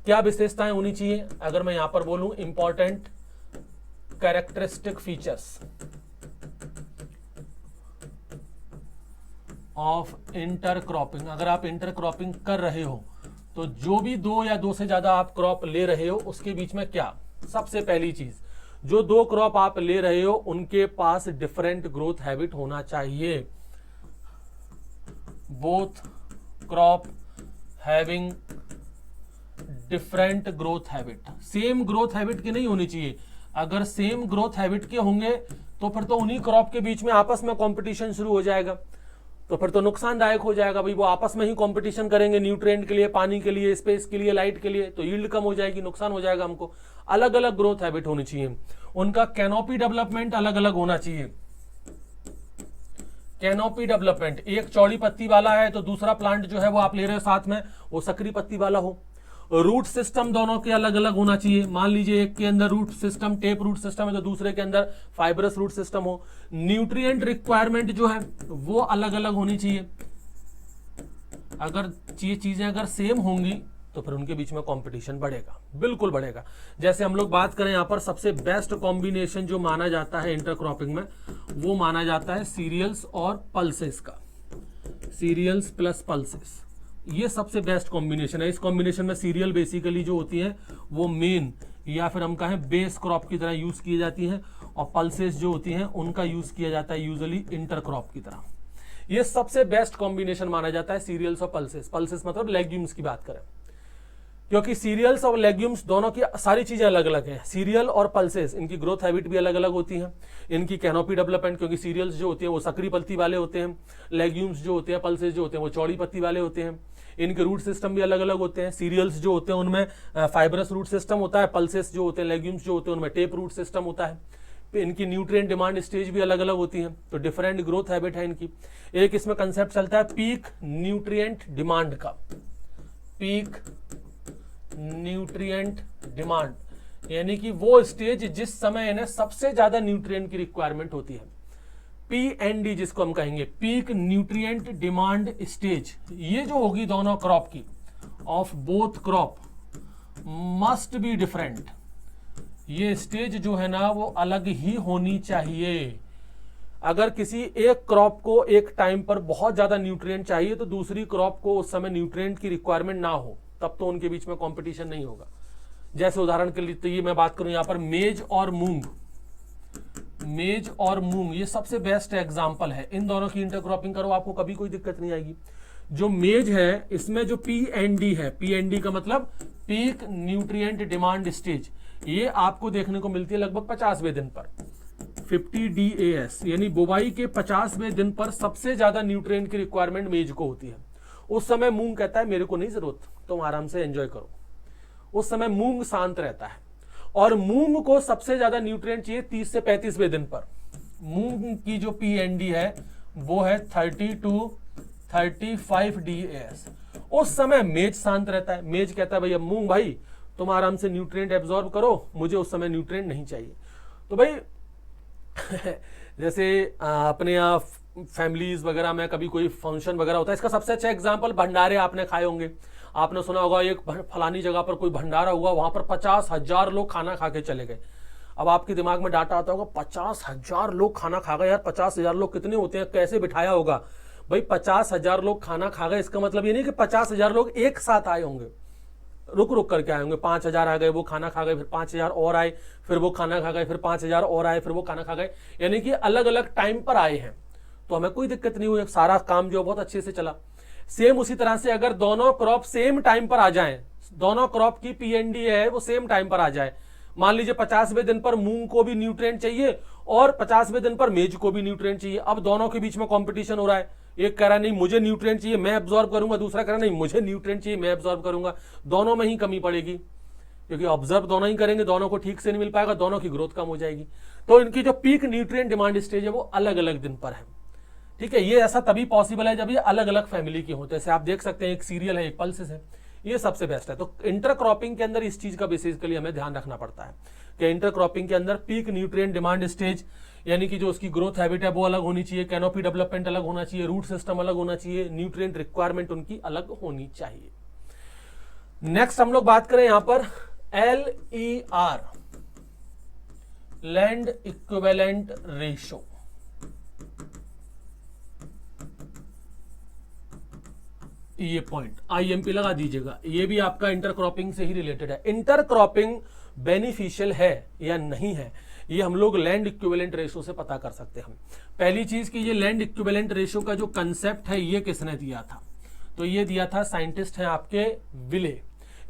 क्या विशेषताएं होनी चाहिए, अगर मैं यहां पर बोलूं important characteristic features, of intercropping. अगर आप इंटरक्रॉपिंग कर रहे हो तो जो भी दो या दो से ज्यादा आप क्रॉप ले रहे हो उसके बीच में क्या, सबसे पहली चीज, जो दो क्रॉप आप ले रहे हो उनके पास डिफरेंट ग्रोथ हैबिट होना चाहिए। Both crop having different growth habit, same growth habit की नहीं होनी चाहिए। अगर सेम ग्रोथ हैबिट के होंगे तो फिर तो उन्हीं क्रॉप के बीच में आपस में कंपटीशन शुरू हो जाएगा, तो फिर तो नुकसानदायक हो जाएगा। भाई वो आपस में ही कंपटीशन करेंगे न्यूट्रिएंट के लिए, पानी के लिए, स्पेस के लिए, लाइट के लिए, तो यील्ड कम हो जाएगी, नुकसान हो जाएगा हमको। अलग अलग ग्रोथ हैबिट होनी चाहिए, उनका कैनोपी डेवलपमेंट अलग अलग होना चाहिए। कैनोपी डेवलपमेंट, एक चौड़ी पत्ती वाला है तो दूसरा प्लांट जो है वो आप ले रहे हो साथ में वो सकरी पत्ती वाला हो। रूट सिस्टम दोनों के अलग अलग होना चाहिए। मान लीजिए एक के अंदर root system tap root system है तो दूसरे के अंदर फाइब्रस रूट सिस्टम हो। न्यूट्रिएंट रिक्वायरमेंट जो है वो अलग अलग होनी चाहिए। अगर ये चीजें अगर सेम होंगी तो फिर उनके बीच में कंपटीशन बढ़ेगा, बिल्कुल बढ़ेगा। जैसे हम लोग बात करें यहां पर सबसे बेस्ट कॉम्बिनेशन जो माना जाता है इंटरक्रॉपिंग में, वो माना जाता है सीरियल्स और पल्सेस का। सीरियल्स प्लस पल्सेस, ये सबसे बेस्ट कॉम्बिनेशन है। इस कॉम्बिनेशन में सीरियल बेसिकली जो होती हैं वो मेन या फिर हम कहें बेस क्रॉप की तरह यूज की जाती हैं, और पल्सेस जो होती हैं उनका यूज किया जाता है यूजुअली इंटरक्रॉप की तरह। ये सबसे बेस्ट कॉम्बिनेशन माना जाता है सीरियल्स और पल्सेस। पल्सेस मतलब लेग्यूम्स की बात करें, क्योंकि सीरियल्स और लेग्यूम्स दोनों की सारी चीजें अलग अलग हैं। सीरियल और पल्सेस इनकी ग्रोथ हैबिट भी अलग अलग होती हैं, इनकी कैनोपी डेवलपमेंट, क्योंकि सीरियल्स जो होती हैं वो सकरी पत्ती वाले होते हैं, लेग्यूम्स जो होते हैं पल्सेस जो होते हैं वो चौड़ी पत्ती वाले होते हैं। इनके रूट सिस्टम भी अलग अलग होते हैं। सीरियल्स जो होते हैं उनमें फाइब्रस रूट सिस्टम होता है, पल्सेस जो होते हैं लेग्यूम्स जो होते हैं उनमें टेप रूट सिस्टम होता है। इनकी न्यूट्रिएंट डिमांड स्टेज भी अलग अलग होती है, तो डिफरेंट ग्रोथ हैबिट है इनकी। एक इसमें कंसेप्ट चलता है पीक न्यूट्रिएंट डिमांड का। पीक न्यूट्रिएंट डिमांड यानी कि वो स्टेज जिस समय इन्हें सबसे ज्यादा न्यूट्रिएंट की रिक्वायरमेंट होती है। PND जिसको हम कहेंगे पीक न्यूट्रिएंट डिमांड स्टेज, ये जो होगी दोनों क्रॉप की, of both crop must be different. ये स्टेज जो है ना वो अलग ही होनी चाहिए। अगर किसी एक क्रॉप को एक टाइम पर बहुत ज्यादा न्यूट्रिएंट चाहिए तो दूसरी क्रॉप को उस समय न्यूट्रिएंट की रिक्वायरमेंट ना हो, तब तो उनके बीच में कंपटीशन नहीं होगा। जैसे उदाहरण के लिए तो ये मैं बात करूं यहां पर मेज और मूंग, मेज और मूंग ये सबसे बेस्ट एग्जांपल है। इन दोनों की इंटरक्रॉपिंग करो, आपको कभी कोई दिक्कत नहीं आएगी। जो मेज है इसमें जो PND है, PND का मतलब पीक न्यूट्रिएंट डिमांड स्टेज, ये आपको देखने को मिलती है लगभग 50वें दिन पर, 50 DAS, यानी बुवाई के 50वें दिन पर सबसे ज्यादा न्यूट्रिएंट की रिक्वायरमेंट मेज को होती है। उस समय मूंग कहता है मेरे को नहीं जरूरत, तुम आराम से एंजॉय करो। उस समय मूंग शांत रहता है, और मूंग को सबसे ज्यादा न्यूट्रिएंट चाहिए 30 से 35वें दिन पर। मूंग की जो PND है वो है 30 to 35 DAS। उस समय मेज शांत रहता है, मेज कहता है भैया मूंग भाई तुम आराम से न्यूट्रिएंट एब्जॉर्ब करो, मुझे उस समय न्यूट्रिएंट नहीं चाहिए। तो भाई जैसे अपने यहाँ फैमिलीज वगैरह में कभी कोई फंक्शन वगैरह होता है, इसका सबसे अच्छा एग्जांपल भंडारे आपने खाए होंगे। आपने सुना होगा एक फलानी जगह पर कोई भंडारा हुआ, वहां पर 50,000 लोग खाना खा के चले गए। अब आपके दिमाग में डाटा आता होगा 50,000 लोग खाना खा गए, यार 50,000 लोग कितने होते हैं, कैसे बिठाया होगा। भाई 50,000 लोग खाना खा गए, इसका मतलब ये नहीं कि 50,000 लोग एक साथ आए होंगे, रुक रुक करके आए होंगे। 5,000 आ गए, वो खाना खा गए, फिर 5,000 और आए, फिर वो खाना खा गए, फिर 5,000 और आए, फिर वो खाना खा गए, यानी कि अलग अलग टाइम पर आए हैं। तो हमें कोई दिक्कत नहीं हुई, सारा काम जो बहुत अच्छे से चला। सेम उसी तरह से अगर दोनों क्रॉप सेम टाइम पर आ जाएं, दोनों क्रॉप की PND है वो सेम टाइम पर आ जाए, मान लीजिए 50वें दिन पर मूंग को भी न्यूट्रिएंट चाहिए और 50वें दिन पर मेज को भी न्यूट्रिएंट चाहिए। अब दोनों के बीच में कंपटीशन हो रहा है, एक कह रहा है नहीं मुझे न्यूट्रिएंट चाहिए मैं एब्जॉर्ब करूंगा, दूसरा कह रहा नहीं मुझे न्यूट्रिएंट चाहिए मैं एब्जॉर्ब करूंगा। दोनों में ही कमी पड़ेगी, क्योंकि ऑब्जर्व दोनों ही करेंगे, दोनों को ठीक से नहीं मिल पाएगा, दोनों की ग्रोथ कम हो जाएगी। तो इनकी जो पीक न्यूट्रिएंट डिमांड स्टेज है वो अलग अलग दिन पर है। ठीक है, ये ऐसा तभी पॉसिबल है जब ये अलग अलग फैमिली के होते हैं। जैसे आप देख सकते हैं एक सीरियल है एक पल्सेस है, ये सबसे बेस्ट है। तो इंटरक्रॉपिंग के अंदर इस चीज का बेसिकली हमें ध्यान रखना पड़ता है कि इंटरक्रॉपिंग के अंदर पीक न्यूट्रिएंट डिमांड स्टेज यानी कि जो उसकी ग्रोथ हैबिट है वो अलग होनी चाहिए, कैनोपी डेवलपमेंट अलग होना चाहिए, रूट सिस्टम अलग होना चाहिए, न्यूट्रिएंट रिक्वायरमेंट उनकी अलग होनी चाहिए। नेक्स्ट हम लोग बात करें यहां पर LER, लैंड इक्विवेलेंट रेशो। ये पॉइंट IMP लगा दीजिएगा, ये भी आपका इंटरक्रॉपिंग से ही रिलेटेड है। इंटरक्रॉपिंग बेनिफिशियल है या नहीं है, ये हम लोग लैंड इक्विवेलेंट रेशो से पता कर सकते हैं। हम पहली चीज कि ये लैंड इक्विवेलेंट रेशो का जो कंसेप्ट है ये किसने दिया था, तो ये दिया था साइंटिस्ट हैं आपके विले,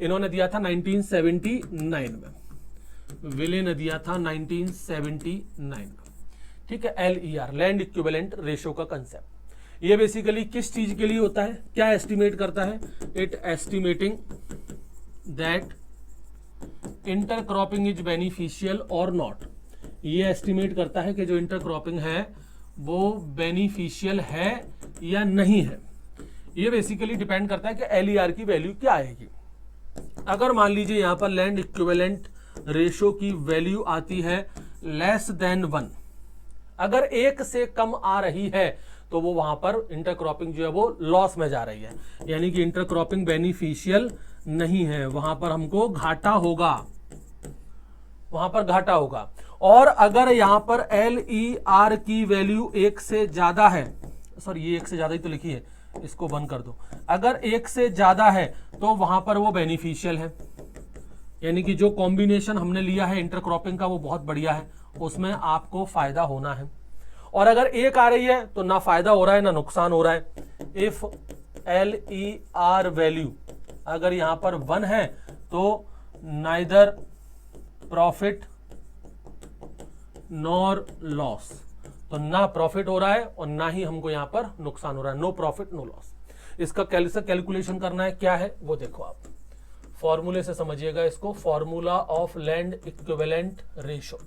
इन्होंने दिया था 1979 में, विले ने दिया था 1979 में, ठीक है। LER लैंड इक्विवेलेंट रेशो का कंसेप्ट, ये बेसिकली किस चीज के लिए होता है, क्या एस्टिमेट करता है, it estimating that intercropping is beneficial और नॉट, ये एस्टिमेट करता है कि जो इंटरक्रॉपिंग है वो बेनिफिशियल है या नहीं है। ये बेसिकली डिपेंड करता है कि LER की वैल्यू क्या आएगी। अगर मान लीजिए यहां पर लैंड इक्विवेलेंट रेशो की वैल्यू आती है लेस देन 1, अगर 1 से कम आ रही है तो वो वहां पर इंटरक्रॉपिंग जो है वो लॉस में जा रही है, यानी कि इंटरक्रॉपिंग बेनिफिशियल नहीं है, वहां पर हमको घाटा होगा, वहां पर घाटा होगा। और अगर यहां पर LER की वैल्यू 1 से ज्यादा है, सॉरी ये 1 से ज्यादा ही तो लिखी है, इसको बंद कर दो, अगर 1 से ज्यादा है तो वहां पर वो बेनिफिशियल है, यानी कि जो कॉम्बिनेशन हमने लिया है इंटरक्रॉपिंग का वो बहुत बढ़िया है, उसमें आपको फायदा होना है। और अगर 1 आ रही है तो ना फायदा हो रहा है ना नुकसान हो रहा है। इफ LER वैल्यू अगर यहां पर 1 है तो नाइदर प्रॉफिट नॉर लॉस, तो ना प्रॉफिट हो रहा है और ना ही हमको यहां पर नुकसान हो रहा है, नो प्रॉफिट नो लॉस। इसका कैलकुलेशन करना है, क्या है वो देखो, आप फॉर्मूले से समझिएगा इसको, formula of land equivalent ratio.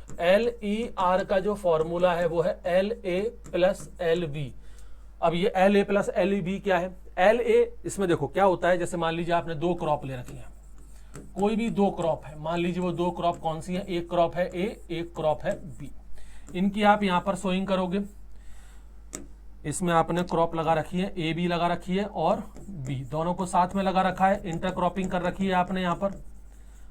LER का जो फॉर्मूला है वो है LA प्लस LB। अब ये LA प्लस LB क्या है, LA इसमें देखो क्या होता है, जैसे मान लीजिए आपने 2 क्रॉप ले रखी है, कोई भी 2 क्रॉप है, मान लीजिए वो 2 क्रॉप कौन सी है, एक क्रॉप है A, एक क्रॉप है B, इनकी आप यहां पर सोइंग करोगे, इसमें आपने क्रॉप लगा रखी है, A भी लगा रखी है और B दोनों को साथ में लगा रखा है, इंटरक्रॉपिंग कर रखी है आपने यहां पर।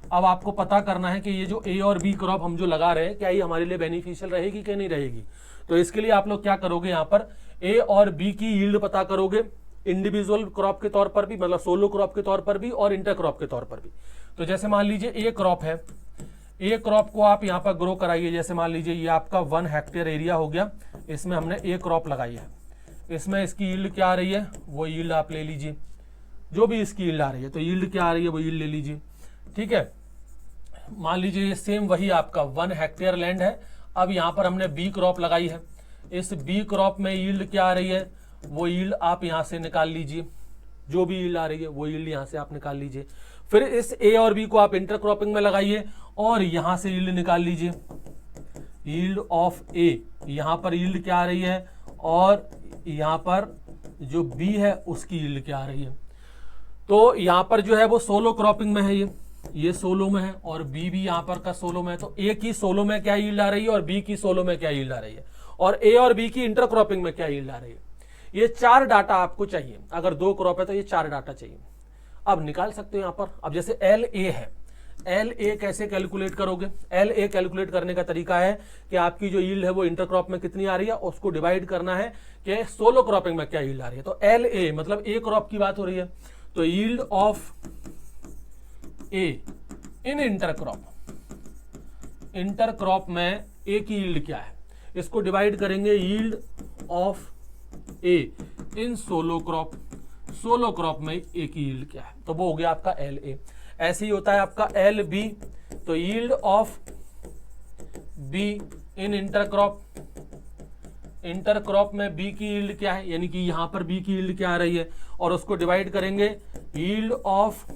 अब आपको पता करना है कि ये जो A और B क्रॉप हम जो लगा रहे हैं क्या ये हमारे लिए बेनिफिशियल रहेगी कि नहीं रहेगी। तो इसके लिए आप लोग क्या करोगे, यहाँ पर A और B की यील्ड पता करोगे, इंडिविजुअल क्रॉप के तौर पर भी, मतलब सोलो क्रॉप के तौर पर भी और इंटर क्रॉप के तौर पर भी। तो जैसे मान लीजिए A क्रॉप है, A क्रॉप को आप यहाँ पर ग्रो कराइए, जैसे मान लीजिए ये आपका 1 हेक्टेयर एरिया हो गया, इसमें हमने A क्रॉप लगाई है, इसमें इसकी यील्ड क्या आ रही है वो यील्ड आप ले लीजिए, जो भी इसकी यील्ड आ रही है, तो यील्ड क्या आ रही है वो यील्ड ले लीजिए, ठीक है। मान लीजिए ये सेम वही आपका 1 हेक्टेयर लैंड है, अब यहाँ पर हमने B क्रॉप लगाई है, इस B क्रॉप में यील्ड क्या आ रही है वो यील्ड आप यहाँ से निकाल लीजिए, जो भी यील्ड आ रही है वो यील्ड यहाँ से आप निकाल लीजिए। फिर इस A और B को आप इंटरक्रॉपिंग में लगाइए और यहाँ से यील्ड निकाल लीजिए, यील्ड ऑफ A, यहाँ पर यील्ड क्या आ रही है और यहाँ पर जो B है उसकी यील्ड क्या आ रही है। तो यहाँ पर जो है वो सोलो क्रॉपिंग में है, ये सोलो में है और B भी यहाँ पर का सोलो में है, तो A की सोलो में क्या यील्ड आ रही है और B की सोलो में क्या यील्ड आ रही है, और A और B की इंटरक्रॉपिंग में क्या यील्ड आ रही है। ये 4 डाटा आपको चाहिए, अगर 2 क्रॉप है तो ये 4 डाटा चाहिए। अब निकाल सकते हो यहाँ पर, अब जैसे LA है, LA कैसे कैलकुलेट करोगे, LA कैलकुलेट करने का तरीका है कि आपकी जो यील्ड है वो इंटरक्रॉप में कितनी आ रही है, उसको डिवाइड करना है कि सोलो क्रॉपिंग में क्या यील्ड आ रही है। तो LA मतलब A क्रॉप की बात हो रही है, तो yield of A in intercrop में A की यील्ड क्या है, इसको डिवाइड करेंगे yield of A in solo crop में A की यील्ड क्या है, तो वो हो गया आपका LA। ऐसे ही होता है आपका LB, तो yield of B in intercrop में B की यील्ड क्या है, यानी कि यहां पर B की यील्ड क्या आ रही है, और उसको डिवाइड करेंगे yield of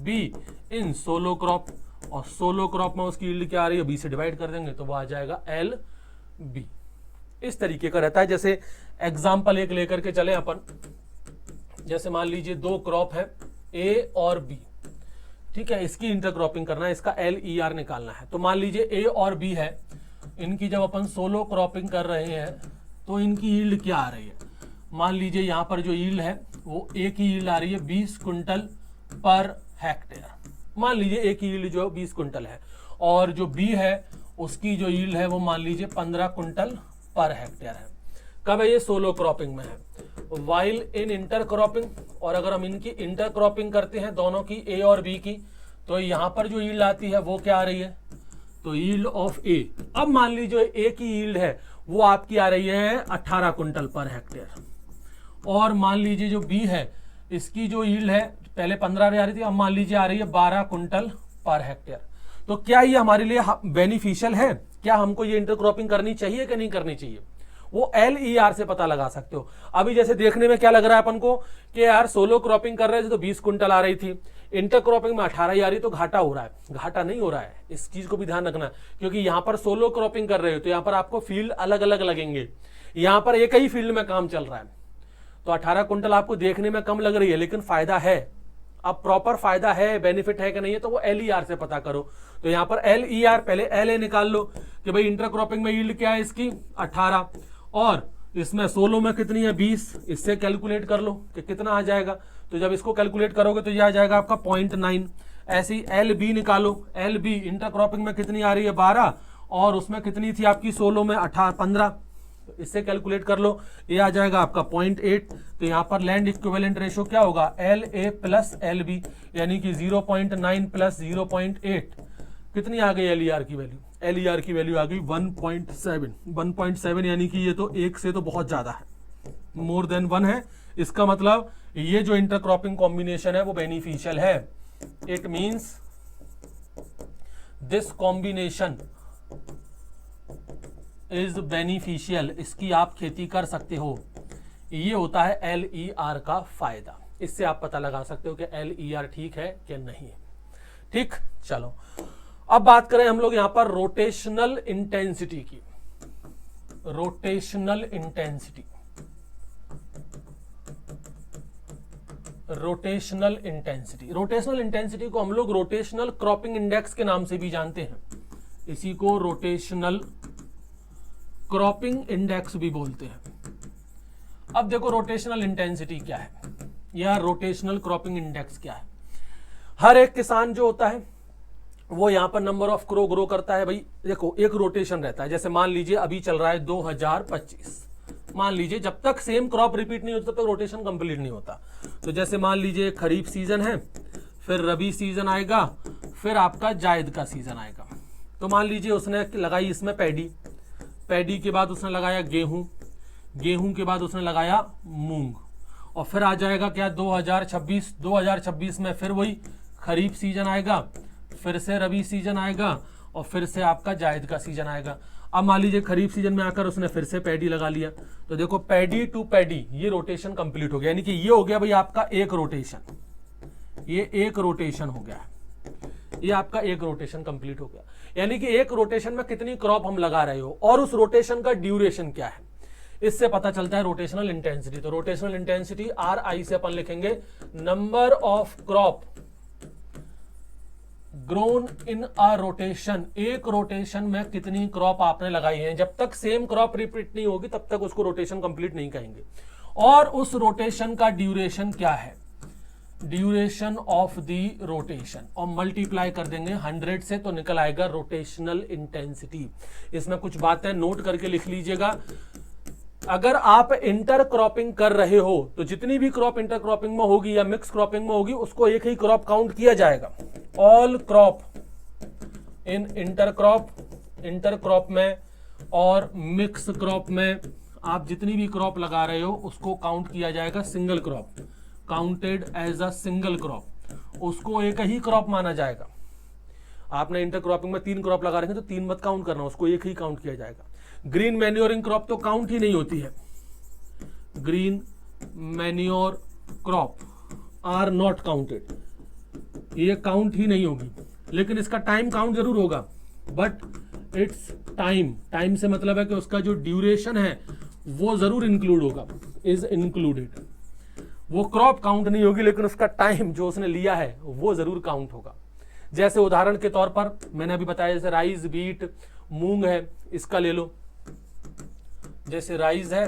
B in solo crop, और सोलो क्रॉप में उसकी यील्ड क्या आ रही है, B से डिवाइड कर देंगे तो वो आ जाएगा LB। इस तरीके का रहता है। जैसे एग्जाम्पल एक लेकर के चले अपन, जैसे मान लीजिए 2 क्रॉप है A और B, ठीक है, इसकी इंटरक्रॉपिंग करना है, इसका LER निकालना है। तो मान लीजिए A और B है, इनकी जब अपन सोलो क्रॉपिंग कर रहे हैं तो इनकी यील्ड क्या आ रही है, मान लीजिए यहाँ पर जो यील्ड है वो A की यील्ड आ रही है 20 क्विंटल पर हेक्टेयर, मान लीजिए A की यील्ड जो 20 क्विंटल है, और जो B है उसकी जो यील्ड है वो मान लीजिए 15 क्विंटल पर हेक्टेयर है। कब है ये, सोलो क्रॉपिंग में है। वाइल इन इंटरक्रॉपिंग, और अगर हम इनकी इंटरक्रॉपिंग करते हैं दोनों की, ए और बी की, तो यहां पर जो यील्ड आती है वो क्या आ रही है, तो यील्ड ऑफ ए। अब मान लीजिए ए की यील्ड है वो आपकी आ रही है 18 कुंटल पर हेक्टेयर, और मान लीजिए जो बी है इसकी जो यील्ड है पहले 15 आ रही थी, अब मान लीजिए आ रही है 12 कुंटल पर हेक्टेयर। तो क्या ये हमारे लिए बेनिफिशियल है, क्या हमको ये इंटरक्रॉपिंग करनी चाहिए कि नहीं करनी चाहिए, वो LER से पता लगा सकते हो। अभी जैसे देखने में क्या लग रहा है अपन को कि यार सोलो क्रॉपिंग कर रहे थे तो 20 कुंटल आ रही थी, इंटरक्रॉपिंग में 18 ही आ रही, तो घाटा हो रहा है। घाटा नहीं हो रहा है, इस चीज को भी ध्यान रखना, क्योंकि यहां पर सोलो क्रॉपिंग कर रहे हो तो यहां पर आपको फील्ड अलग अलग लगेंगे, यहां पर एक ही फील्ड में काम चल रहा है, तो 18 कुंटल आपको देखने में कम लग रही है लेकिन फायदा है। अब प्रॉपर फायदा है, बेनिफिट है कि नहीं है, तो वो LER से पता करो। तो यहां पर LER पहले LA निकाल लो कि भाई इंटरक्रॉपिंग में यील्ड क्या है इसकी 18, और इसमें सोलो में कितनी है 20, इससे कैलकुलेट कर लो कि कितना आ जाएगा। तो जब इसको कैलकुलेट करोगे तो ये आ जाएगा आपका 0.9। ऐसी LB निकालो, LB इंटरक्रॉपिंग में कितनी आ रही है 12, और उसमें कितनी थी आपकी सोलो में 15, तो इससे कैलकुलेट कर लो, ये आ जाएगा आपका 0.8। तो यहां पर लैंड इक्विवेलेंट रेशो क्या होगा, LA प्लस LB, यानी कि 0.9 प्लस 0.8, कितनी आ गई LER की वैल्यू, LER की वैल्यू आ गई 1.7, यानी कि ये तो एक से तो बहुत ज्यादा है, मोर देन 1 है। इसका मतलब ये जो इंटरक्रॉपिंग कॉम्बिनेशन है वो बेनिफिशियल है। It means this combination is beneficial, इसकी आप खेती कर सकते हो। ये होता है LER का फायदा, इससे आप पता लगा सकते हो कि LER ठीक है कि नहीं है। ठीक, चलो अब बात करें हम लोग यहां पर रोटेशनल इंटेंसिटी की। Rotational intensity, rotational intensity, rotational intensity को हम लोग रोटेशनल क्रॉपिंग इंडेक्स के नाम से भी जानते हैं, इसी को रोटेशनल क्रॉपिंग इंडेक्स भी बोलते हैं। अब देखो रोटेशनल इंटेंसिटी क्या है या रोटेशनल क्रॉपिंग इंडेक्स क्या है। हर एक किसान जो होता है वो यहां पर नंबर ऑफ क्रो ग्रो करता है। भाई देखो एक रोटेशन रहता है, जैसे मान लीजिए अभी चल रहा है 2025, मान लीजिए जब तक सेम क्रॉप रिपीट नहीं होता तब तक रोटेशन कंप्लीट नहीं होता। तो जैसे मान लीजिए खरीफ सीजन है, फिर रबी सीजन आएगा, फिर आपका जायद का सीजन आएगा। तो मान लीजिए उसने लगाई इसमें पैडी, पैडी के बाद उसने लगाया गेहूं, गेहूं के बाद उसने लगाया मूंग, और फिर आ जाएगा क्या 2026, 2026 में फिर वही खरीफ सीजन आएगा, फिर से रबी सीजन आएगा, और फिर से आपका जायद का सीजन आएगा। अब मान लीजिए खरीफ सीजन में आकर उसने फिर से पैडी लगा लिया, तो देखो पैडी टू पैडी ये रोटेशन कंप्लीट हो गया, यानी कि ये हो गया भाई आपका एक रोटेशन, ये एक रोटेशन हो गया, ये आपका एक रोटेशन कंप्लीट हो गया। यानी कि एक रोटेशन में कितनी क्रॉप हम लगा रहे हो और उस रोटेशन का ड्यूरेशन क्या है, इससे पता चलता है रोटेशनल इंटेंसिटी। तो रोटेशनल इंटेंसिटी RI से अपन लिखेंगे number of crop grown in a rotation, एक रोटेशन में कितनी क्रॉप आपने लगाई है। जब तक सेम क्रॉप रिपीट नहीं होगी तब तक उसको रोटेशन कंप्लीट नहीं कहेंगे। और उस रोटेशन का ड्यूरेशन क्या है, ड्यूरेशन ऑफ द रोटेशन, और मल्टीप्लाई कर देंगे 100 से तो निकल आएगा रोटेशनल इंटेंसिटी। इसमें कुछ बातें नोट करके लिख लीजिएगा। अगर आप इंटर क्रॉपिंग कर रहे हो तो जितनी भी क्रॉप इंटर क्रॉपिंग में होगी या मिक्स क्रॉपिंग में होगी उसको एक ही क्रॉप काउंट किया जाएगा। All crop in inter crop में और मिक्स क्रॉप में आप जितनी भी क्रॉप लगा रहे हो उसको काउंट किया जाएगा single crop, counted as a single crop, उसको एक ही क्रॉप माना जाएगा। आपने इंटर क्रॉपिंग में 3 क्रॉप लगा रहे हैं तो 3 मत काउंट करना, उसको एक ही काउंट किया जाएगा। ग्रीन मैन्योरिंग क्रॉप तो काउंट ही नहीं होती है, green manure crop are not counted, ये काउंट ही नहीं होगी। लेकिन इसका टाइम काउंट जरूर होगा, बट इट्स टाइम से मतलब है कि उसका जो ड्यूरेशन है वो जरूर इंक्लूड होगा, इज इंक्लूडेड। वो क्रॉप काउंट नहीं होगी लेकिन उसका टाइम जो उसने लिया है वो जरूर काउंट होगा। जैसे उदाहरण के तौर पर मैंने अभी बताया, जैसे राइस, व्हीट, मूंग है, इसका ले लो। जैसे राइस है,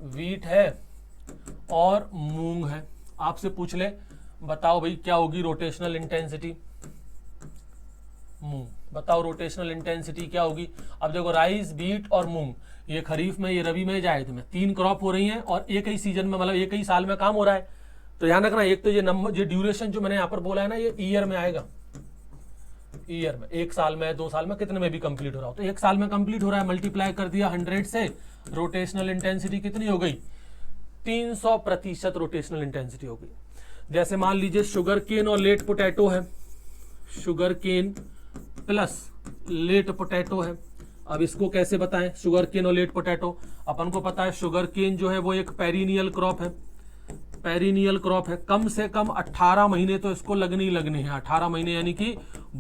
व्हीट है और मूंग है, आपसे पूछ ले बताओ भाई क्या होगी रोटेशनल इंटेंसिटी मूंग। बताओ रोटेशनल इंटेंसिटी क्या होगी। अब देखो राइस, बीट और मूंग, ये खरीफ में, ये रबी में, जायद में, 3 क्रॉप हो रही हैं और एक ही सीजन में, मतलब एक ही साल में काम हो रहा है। तो ध्यान रखना, एक तो ये नंबर, ये ड्यूरेशन जो मैंने यहाँ पर बोला है ना, ये ईयर में आएगा। ईयर में, 1 साल में, 2 साल में, कितने में भी कंप्लीट हो रहा हो, तो 1 साल में कंप्लीट हो रहा है, मल्टीप्लाई कर दिया 100 से, रोटेशनल इंटेंसिटी कितनी हो गई, 300% रोटेशनल इंटेंसिटी हो गई। जैसे मान लीजिए शुगर केन और लेट पोटैटो है, sugar cane plus late potato है। अब इसको कैसे बताएं, शुगर केन और लेट पोटैटो, अपन को पता है शुगर केन जो है वो एक पेरिनियल क्रॉप है, पेरिनियल क्रॉप है, कम से कम 18 महीने तो इसको लगने ही लगने हैं, 18 महीने यानी कि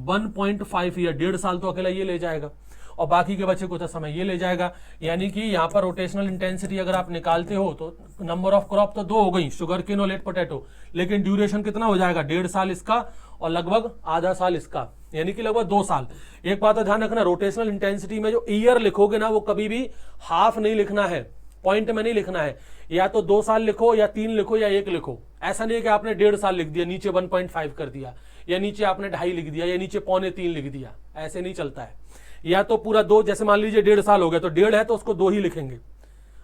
1.5 ईयर, 1.5 साल तो अकेला ये ले जाएगा और बाकी के बच्चे को तो समय ये ले जाएगा। यानी कि यहाँ पर रोटेशनल इंटेंसिटी अगर आप निकालते हो तो नंबर ऑफ क्रॉप तो 2 हो गई, शुगर केन और लेट पोटैटो, लेकिन ड्यूरेशन कितना हो जाएगा, 1.5 साल इसका और लगभग आधा साल इसका, यानी कि लगभग 2 साल। एक बात तो ध्यान रखना, रोटेशनल इंटेंसिटी में जो ईयर लिखोगे ना वो कभी भी हाफ नहीं लिखना है, पॉइंट में नहीं लिखना है, या तो 2 साल लिखो या 3 लिखो या 1 लिखो। ऐसा नहीं है कि आपने 1.5 साल लिख दिया, नीचे 1.5 कर दिया, या नीचे आपने 2.5 लिख दिया, या नीचे 2.25 लिख दिया, ऐसे नहीं चलता है। या तो पूरा 2, जैसे मान लीजिए 1.5 साल हो गया तो 1.5 है तो उसको 2 ही लिखेंगे।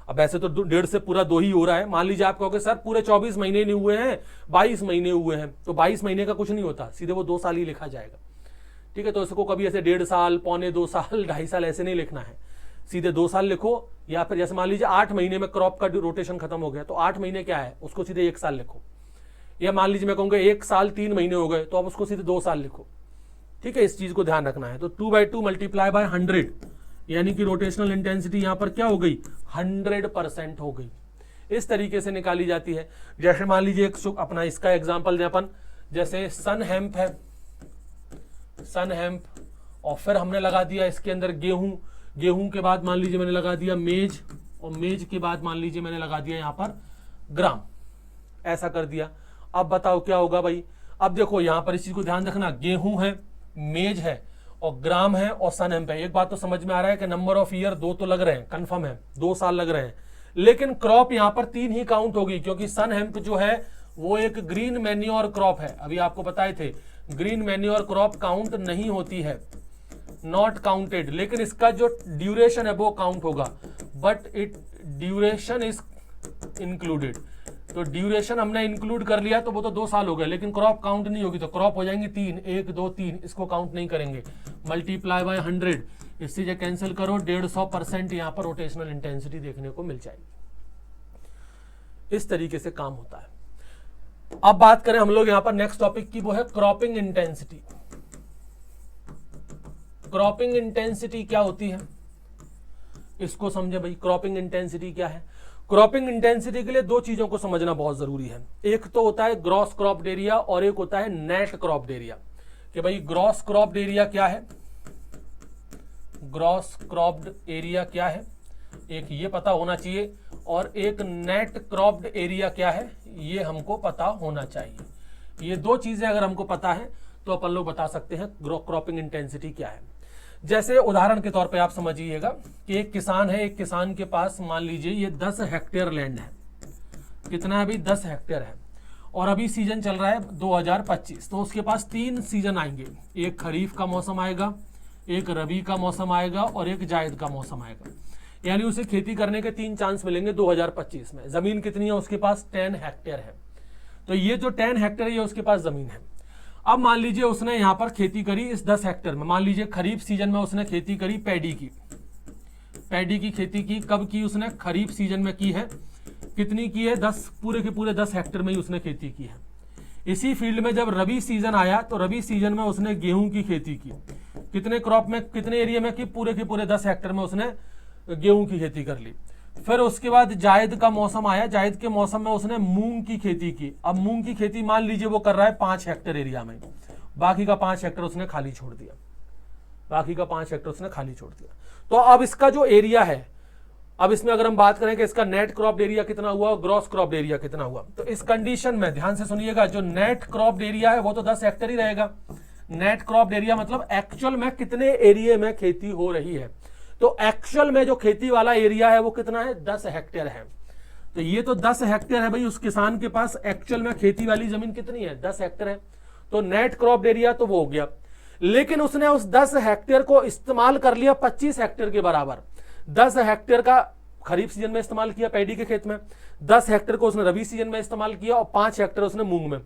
अब ऐसे तो 1.5 से पूरा 2 ही हो रहा है। मान लीजिए आप कहोगे सर पूरे 24 महीने नहीं हुए हैं, 22 महीने हुए हैं, तो 22 महीने का कुछ नहीं होता, सीधे वो 2 साल ही लिखा जाएगा। ठीक है, तो इसको कभी ऐसे 1.5 साल, 2.25 साल, 2.5 साल ऐसे नहीं लिखना है, सीधे 2 साल लिखो। या फिर जैसे मान लीजिए 8 महीने में क्रॉप का रोटेशन खत्म हो गया तो 8 महीने क्या है, उसको सीधे 1 साल लिखो। या मान लीजिए मैं कहूंगा 1 साल 3 महीने हो गए तो आप उसको सीधे 2 साल लिखो। ठीक है, इस चीज को ध्यान रखना है। तो 2/2 मल्टीप्लाई बाय 100, यानी कि रोटेशनल इंटेंसिटी यहां पर क्या हो गई, 100% हो गई। इस तरीके से निकाली जाती है। जैसे मान लीजिए एक अपना इसका एग्जांपल दें अपन, जैसे सन हेम्प है, सन हेम्प, और फिर हमने लगा दिया इसके अंदर गेहूं, गेहूं के बाद मान लीजिए मैंने लगा दिया मेज, और मेज के बाद मान लीजिए मैंने लगा दिया यहां पर ग्राम, ऐसा कर दिया। अब बताओ क्या होगा भाई। अब देखो यहां पर इस चीज को ध्यान रखना, गेहूं है, मेज है और ग्राम है और सन हेम्प है। एक बात तो समझ में आ रहा है कि नंबर ऑफ ईयर 2 तो लग रहे हैं, कंफर्म है 2 साल लग रहे हैं, लेकिन क्रॉप यहां पर 3 ही काउंट होगी, क्योंकि सन हेम्प जो है वो एक ग्रीन मैन्योर क्रॉप है। अभी आपको बताए थे ग्रीन मैन्योर क्रॉप काउंट नहीं होती है, नॉट काउंटेड, लेकिन इसका जो ड्यूरेशन है वो काउंट होगा, but it duration is included. तो ड्यूरेशन हमने इंक्लूड कर लिया तो वो तो 2 साल हो गए, लेकिन क्रॉप काउंट नहीं होगी, तो क्रॉप हो जाएंगी 3, 1 2 3, इसको काउंट नहीं करेंगे। मल्टीप्लाई बाय 100, इससे जो कैंसिल करो 150% यहां पर रोटेशनल इंटेंसिटी देखने को मिल जाएगी। इस तरीके से काम होता है। अब बात करें हम लोग यहां पर नेक्स्ट टॉपिक की, वो है क्रॉपिंग इंटेंसिटी। क्रॉपिंग इंटेंसिटी क्या होती है, इसको समझे भाई। क्रॉपिंग इंटेंसिटी क्या है, क्रॉपिंग इंटेंसिटी के लिए 2 चीजों को समझना बहुत जरूरी है। एक तो होता है ग्रॉस क्रॉप्ड एरिया और एक होता है नेट क्रॉप्ड एरिया। कि भाई ग्रॉस क्रॉप्ड एरिया क्या है, ग्रॉस क्रॉप्ड एरिया क्या है, एक ये पता होना चाहिए, और एक नेट क्रॉप्ड एरिया क्या है ये हमको पता होना चाहिए। ये 2 चीजें अगर हमको पता है तो अपन लोग बता सकते हैं क्रॉपिंग इंटेंसिटी क्या है। जैसे उदाहरण के तौर पे आप समझिएगा कि एक किसान है, एक किसान के पास मान लीजिए ये 10 हेक्टेयर लैंड है। कितना है अभी, 10 हेक्टेयर है, और अभी सीजन चल रहा है 2025, तो उसके पास 3 सीजन आएंगे, एक खरीफ का मौसम आएगा, एक रबी का मौसम आएगा और एक जायद का मौसम आएगा। यानी उसे खेती करने के 3 चांस मिलेंगे 2025 में। जमीन कितनी है उसके पास, 10 हेक्टेयर है। तो ये जो 10 हेक्टेयर है ये उसके पास जमीन है। अब मान लीजिए उसने यहां पर खेती करी इस 10 हेक्टेयर में, मान लीजिए खरीफ सीजन में उसने खेती करी पैडी की, पैडी की खेती की। कब की उसने, खरीफ सीजन में की है। कितनी की है, 10, पूरे के पूरे 10 हेक्टेयर में ही उसने खेती की है। इसी फील्ड में जब रबी सीजन आया तो रबी सीजन में उसने गेहूं की खेती की। कितने क्रॉप में, कितने एरिया में की, पूरे के पूरे 10 हेक्टेयर में उसने गेहूं की खेती कर ली। फिर उसके बाद जायद का मौसम आया, जायद के मौसम में उसने मूंग की खेती की। अब मूंग की खेती मान लीजिए वो कर रहा है 5 हेक्टेयर एरिया में, बाकी का 5 हेक्टेयर उसने खाली छोड़ दिया, बाकी का 5 हेक्टेयर उसने खाली छोड़ दिया। तो अब इसका जो एरिया है, अब इसमें अगर हम बात करें कि इसका नेट क्रॉप्ड एरिया कितना हुआ और ग्रॉस क्रॉप्ड एरिया कितना हुआ, तो इस कंडीशन में ध्यान से सुनिएगा, जो नेट क्रॉप्ड एरिया है वो तो 10 हेक्टेयर ही रहेगा। नेट क्रॉप्ड एरिया मतलब एक्चुअल में कितने एरिया में खेती हो रही है। तो एक्चुअल में जो खेती वाला एरिया है वो कितना है, 10 हेक्टेयर है। तो ये तो 10 हेक्टेयर है भाई, उस किसान के पास एक्चुअल में खेती वाली जमीन कितनी है, 10 हेक्टेयर है। तो नेट क्रॉप्ड एरिया तो वो हो गया। लेकिन उसने उस 10 हेक्टेयर को इस्तेमाल कर लिया 25 हेक्टेयर के बराबर। 10 हेक्टेयर का खरीफ सीजन में इस्तेमाल किया पैडी के खेत में, 10 हेक्टेयर को उसने रबी सीजन में इस्तेमाल किया और 5 हेक्टेयर उसने मूंग में।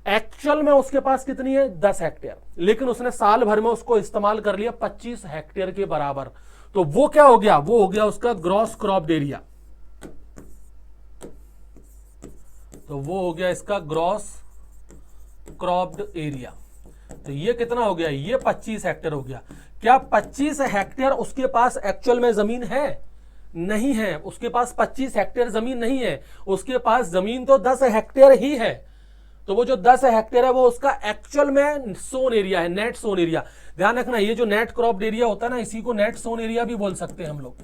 एक्चुअल में उसके पास कितनी है? 10 हेक्टेयर, लेकिन उसने साल भर में उसको इस्तेमाल कर लिया 25 हेक्टेयर के बराबर। तो वो क्या हो गया? वो हो गया उसका ग्रॉस क्रॉप्ड एरिया। तो वो हो गया इसका ग्रॉस क्रॉप्ड एरिया। तो ये कितना हो गया? ये 25 हेक्टेयर हो गया। क्या 25 हेक्टेयर उसके पास एक्चुअल में जमीन है? नहीं है, उसके पास 25 हेक्टेयर जमीन नहीं है, उसके पास जमीन तो 10 हेक्टेयर ही है। तो वो जो 10 हेक्टेयर है वो उसका एक्चुअल में सोन एरिया है, नेट सोन एरिया। ध्यान रखना, ये जो नेट क्रॉप्ड एरिया होता है ना, इसी को नेट सोन एरिया भी बोल सकते हैं हम लोग,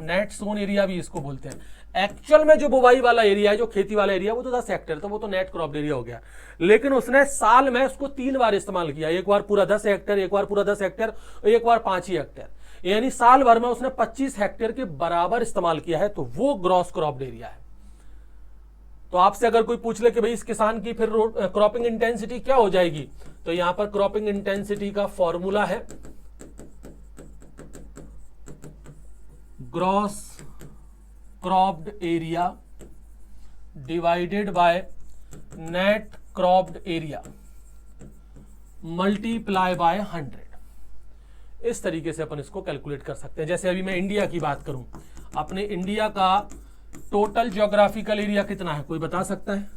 नेट सोन एरिया भी इसको बोलते हैं। एक्चुअल में जो बुवाई वाला एरिया है, जो खेती वाला एरिया, वो तो 10 हेक्टेयर, तो वो तो नेट क्रॉप्ड एरिया हो गया। लेकिन उसने साल में उसको 3 बार इस्तेमाल किया, एक बार पूरा 10 हेक्टेयर, एक बार पूरा 10 हेक्टेयर और एक बार 5 ही हेक्टेयर, यानी साल भर में उसने 25 हेक्टेयर के बराबर इस्तेमाल किया है। तो वो ग्रॉस क्रॉप्ड एरिया है। तो आपसे अगर कोई पूछ ले कि भाई इस किसान की फिर क्रॉपिंग इंटेंसिटी क्या हो जाएगी, तो यहां पर क्रॉपिंग इंटेंसिटी का फॉर्मूला है gross cropped area divided by net cropped area multiply by 100। इस तरीके से अपन इसको कैलकुलेट कर सकते हैं। जैसे अभी मैं इंडिया की बात करूं, अपने इंडिया का टोटल ज्योग्राफिकल एरिया कितना है? कोई बता सकता है?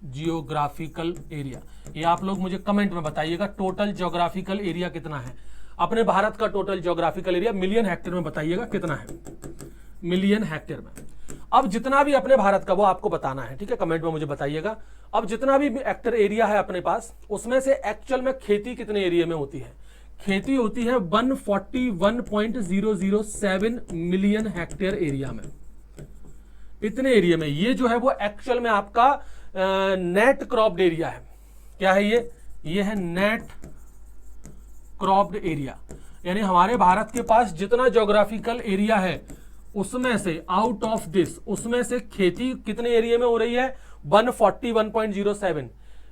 जियोग्राफिकल एरिया, ये आप लोग मुझे कमेंट में बताइएगा, टोटल ज्योग्राफिकल एरिया कितना है अपने भारत का? Total geographical area million hectare में बताइएगा कितना है, मिलियन हेक्टेयर में। अब जितना भी अपने भारत का वो आपको बताना है, ठीक है, कमेंट में मुझे बताइएगा। अब जितना भी हेक्टेयर एरिया है अपने पास, उसमें से एक्चुअल में खेती कितने एरिया में होती है? खेती होती है 141.007 मिलियन हेक्टेयर एरिया में, इतने एरिया में। ये जो है वो एक्चुअल में आपका नेट क्रॉप्ड एरिया है। क्या है ये? ये है नेट क्रॉप्ड एरिया, यानी हमारे भारत के पास जितना ज्योग्राफिकल एरिया है उसमें से, आउट ऑफ दिस, उसमें से खेती कितने एरिया में हो रही है? 141.07।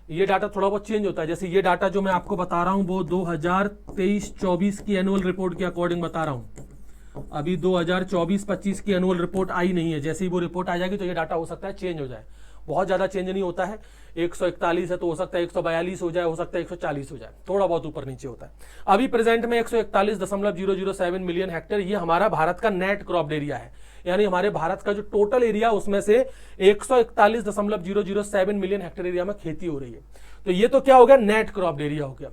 ये डाटा थोड़ा बहुत चेंज होता है। जैसे ये डाटा जो मैं आपको बता रहा हूं वो 2023-24 की एनुअल रिपोर्ट के अकॉर्डिंग बता रहा हूं। अभी 2024-25 की एनुअल रिपोर्ट आई नहीं है। जैसे ही वो रिपोर्ट आ जाएगी तो ये डाटा हो सकता है चेंज हो जाए। बहुत ज्यादा चेंज नहीं होता है। 141 है तो हो सकता है 142 हो जाए, हो सकता है 140 हो जाए, थोड़ा बहुत ऊपर नीचे होता है। अभी प्रेजेंट में 141.007 मिलियन हेक्टेयर ये हमारा भारत का नेट क्रॉप्ड एरिया है, यानी हमारे भारत का जो टोटल एरिया उसमें से 141.007 मिलियन हेक्टेयर एरिया में खेती हो रही है। तो ये तो क्या हो गया? नेट क्रॉप्ड एरिया हो गया।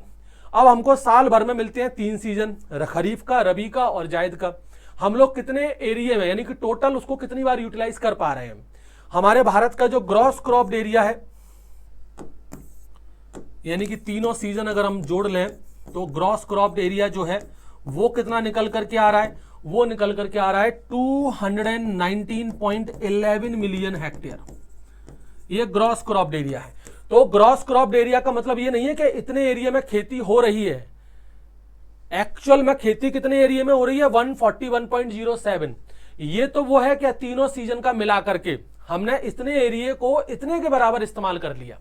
अब हमको साल भर में मिलते हैं 3 सीजन, खरीफ का, रबी का और जायद का। हम लोग कितने एरिया में, यानी कि टोटल उसको कितनी बार यूटिलाइज कर पा रहे हैं? हमारे भारत का जो ग्रॉस क्रॉप्ड एरिया है, यानी कि तीनों सीजन अगर हम जोड़ लें तो ग्रॉस क्रॉप्ड एरिया जो है वो कितना निकल करके आ रहा है? वो निकल करके आ रहा है 219.11 मिलियन हेक्टेयर। ये ग्रॉस क्रॉप्ड एरिया है। तो ग्रॉस क्रॉप्ड एरिया का मतलब ये नहीं है कि इतने एरिया में खेती हो रही है। एक्चुअल में खेती कितने एरिया में हो रही है? 141.07। ये तो वो है कि तीनों सीजन का मिला करके हमने इतने एरिया को इतने के बराबर इस्तेमाल कर लिया।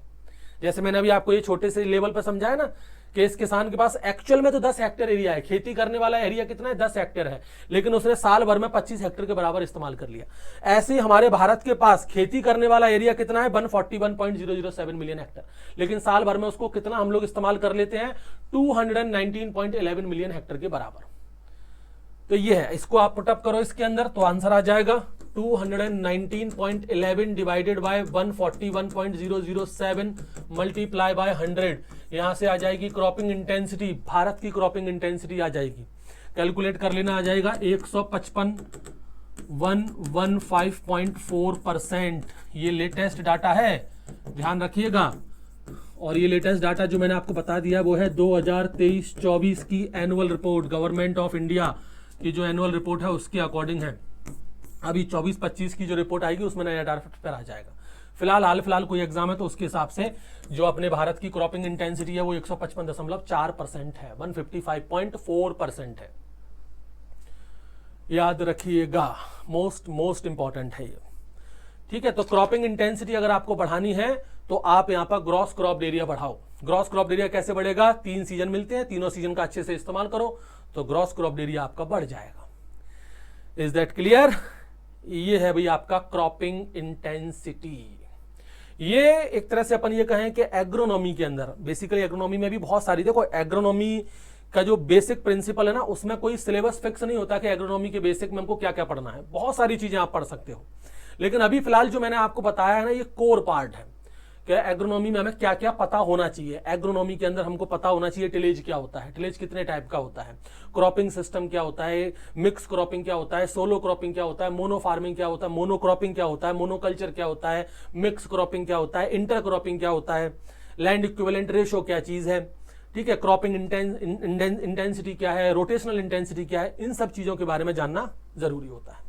जैसे मैंने अभी आपको ये छोटे से लेवल पर समझाया ना कि इस किसान के पास एक्चुअल में तो 10 हेक्टेयर एरिया है, खेती करने वाला एरिया कितना है? 10 हेक्टेयर है, लेकिन उसने साल भर में 25 हेक्टेयर के बराबर इस्तेमाल कर लिया। ऐसे ही हमारे भारत के पास खेती करने वाला एरिया कितना है? 141.007 मिलियन हेक्टेयर, लेकिन साल भर में उसको कितना हम लोग इस्तेमाल कर लेते हैं? 219.11 मिलियन हेक्टेयर के बराबर। तो ये है, इसको आप पुटअप करो इसके अंदर तो आंसर आ जाएगा 219.11 डिवाइडेड बाय 141.007 मल्टीप्लाई बाय 100। यहां से आ जाएगी क्रॉपिंग इंटेंसिटी, भारत की क्रॉपिंग इंटेंसिटी आ जाएगी, कैलकुलेट कर लेना, आ जाएगा 155.115.4%। ये लेटेस्ट डाटा है, ध्यान रखिएगा। और ये लेटेस्ट डाटा जो मैंने आपको बता दिया वो है 2023-24 की annual report, government of India की जो एनुअल रिपोर्ट है उसके अकॉर्डिंग है। अभी 24-25 की जो रिपोर्ट आएगी उसमें नया डाटा पर आ जाएगा। फिलहाल हाल फिलहाल कोई एग्जाम है तो उसके हिसाब से जो अपने भारत की क्रॉपिंग इंटेंसिटी है वो 155.4% है, 155.4% है। याद रखिएगा, मोस्ट इंपॉर्टेंट है ये, ठीक है। तो क्रॉपिंग इंटेंसिटी अगर आपको बढ़ानी है तो आप यहां पर ग्रॉस क्रॉप्ड एरिया बढ़ाओ। ग्रॉस क्रॉप एरिया कैसे बढ़ेगा? 3 सीजन मिलते हैं, तीनों सीजन का अच्छे से इस्तेमाल करो तो ग्रॉस क्रॉप एरिया आपका बढ़ जाएगा। Is that clear? ये है भाई आपका क्रॉपिंग इंटेंसिटी। ये एक तरह से अपन ये कहें कि एग्रोनॉमी के अंदर, बेसिकली एग्रोनॉमी में भी बहुत सारी, देखो एग्रोनॉमी का जो बेसिक प्रिंसिपल है ना, उसमें कोई सिलेबस फिक्स नहीं होता कि एग्रोनॉमी के बेसिक में हमको क्या क्या पढ़ना है। बहुत सारी चीजें आप पढ़ सकते हो, लेकिन अभी फिलहाल जो मैंने आपको बताया है ना, ये कोर पार्ट है कि एग्रोनॉमी में हमें क्या क्या पता होना चाहिए। एग्रोनॉमी के अंदर हमको पता होना चाहिए टिलेज क्या होता है, टिलेज कितने टाइप का होता है, क्रॉपिंग सिस्टम क्या होता है, मिक्स क्रॉपिंग क्या होता है, सोलो क्रॉपिंग क्या होता है, मोनो फार्मिंग क्या होता है, मोनो क्रॉपिंग क्या होता है, मोनोकल्चर क्या होता है, मिक्स क्रॉपिंग क्या होता है, इंटर क्रॉपिंग क्या होता है, लैंड इक्विवेलेंट रेशो क्या चीज है, ठीक है, क्रॉपिंग इंटेंसिटी क्या है, रोटेशनल इंटेंसिटी क्या है, इन सब चीजों के बारे में जानना जरूरी होता है।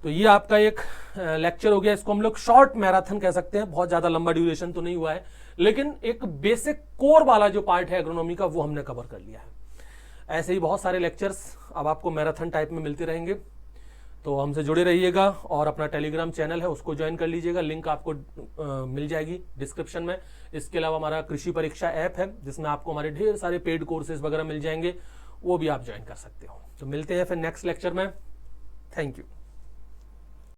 तो ये आपका एक लेक्चर हो गया, इसको हम लोग शॉर्ट मैराथन कह सकते हैं, बहुत ज्यादा लंबा ड्यूरेशन तो नहीं हुआ है, लेकिन एक बेसिक कोर वाला जो पार्ट है एग्रोनॉमी का वो हमने कवर कर लिया है। ऐसे ही बहुत सारे लेक्चर्स अब आपको मैराथन टाइप में मिलते रहेंगे, तो हमसे जुड़े रहिएगा और अपना टेलीग्राम चैनल है उसको ज्वाइन कर लीजिएगा, लिंक आपको मिल जाएगी डिस्क्रिप्शन में। इसके अलावा हमारा कृषि परीक्षा ऐप है जिसमें आपको हमारे ढेर सारे पेड कोर्सेज वगैरह मिल जाएंगे, वो भी आप ज्वाइन कर सकते हो। तो मिलते हैं फिर नेक्स्ट लेक्चर में। Thank you.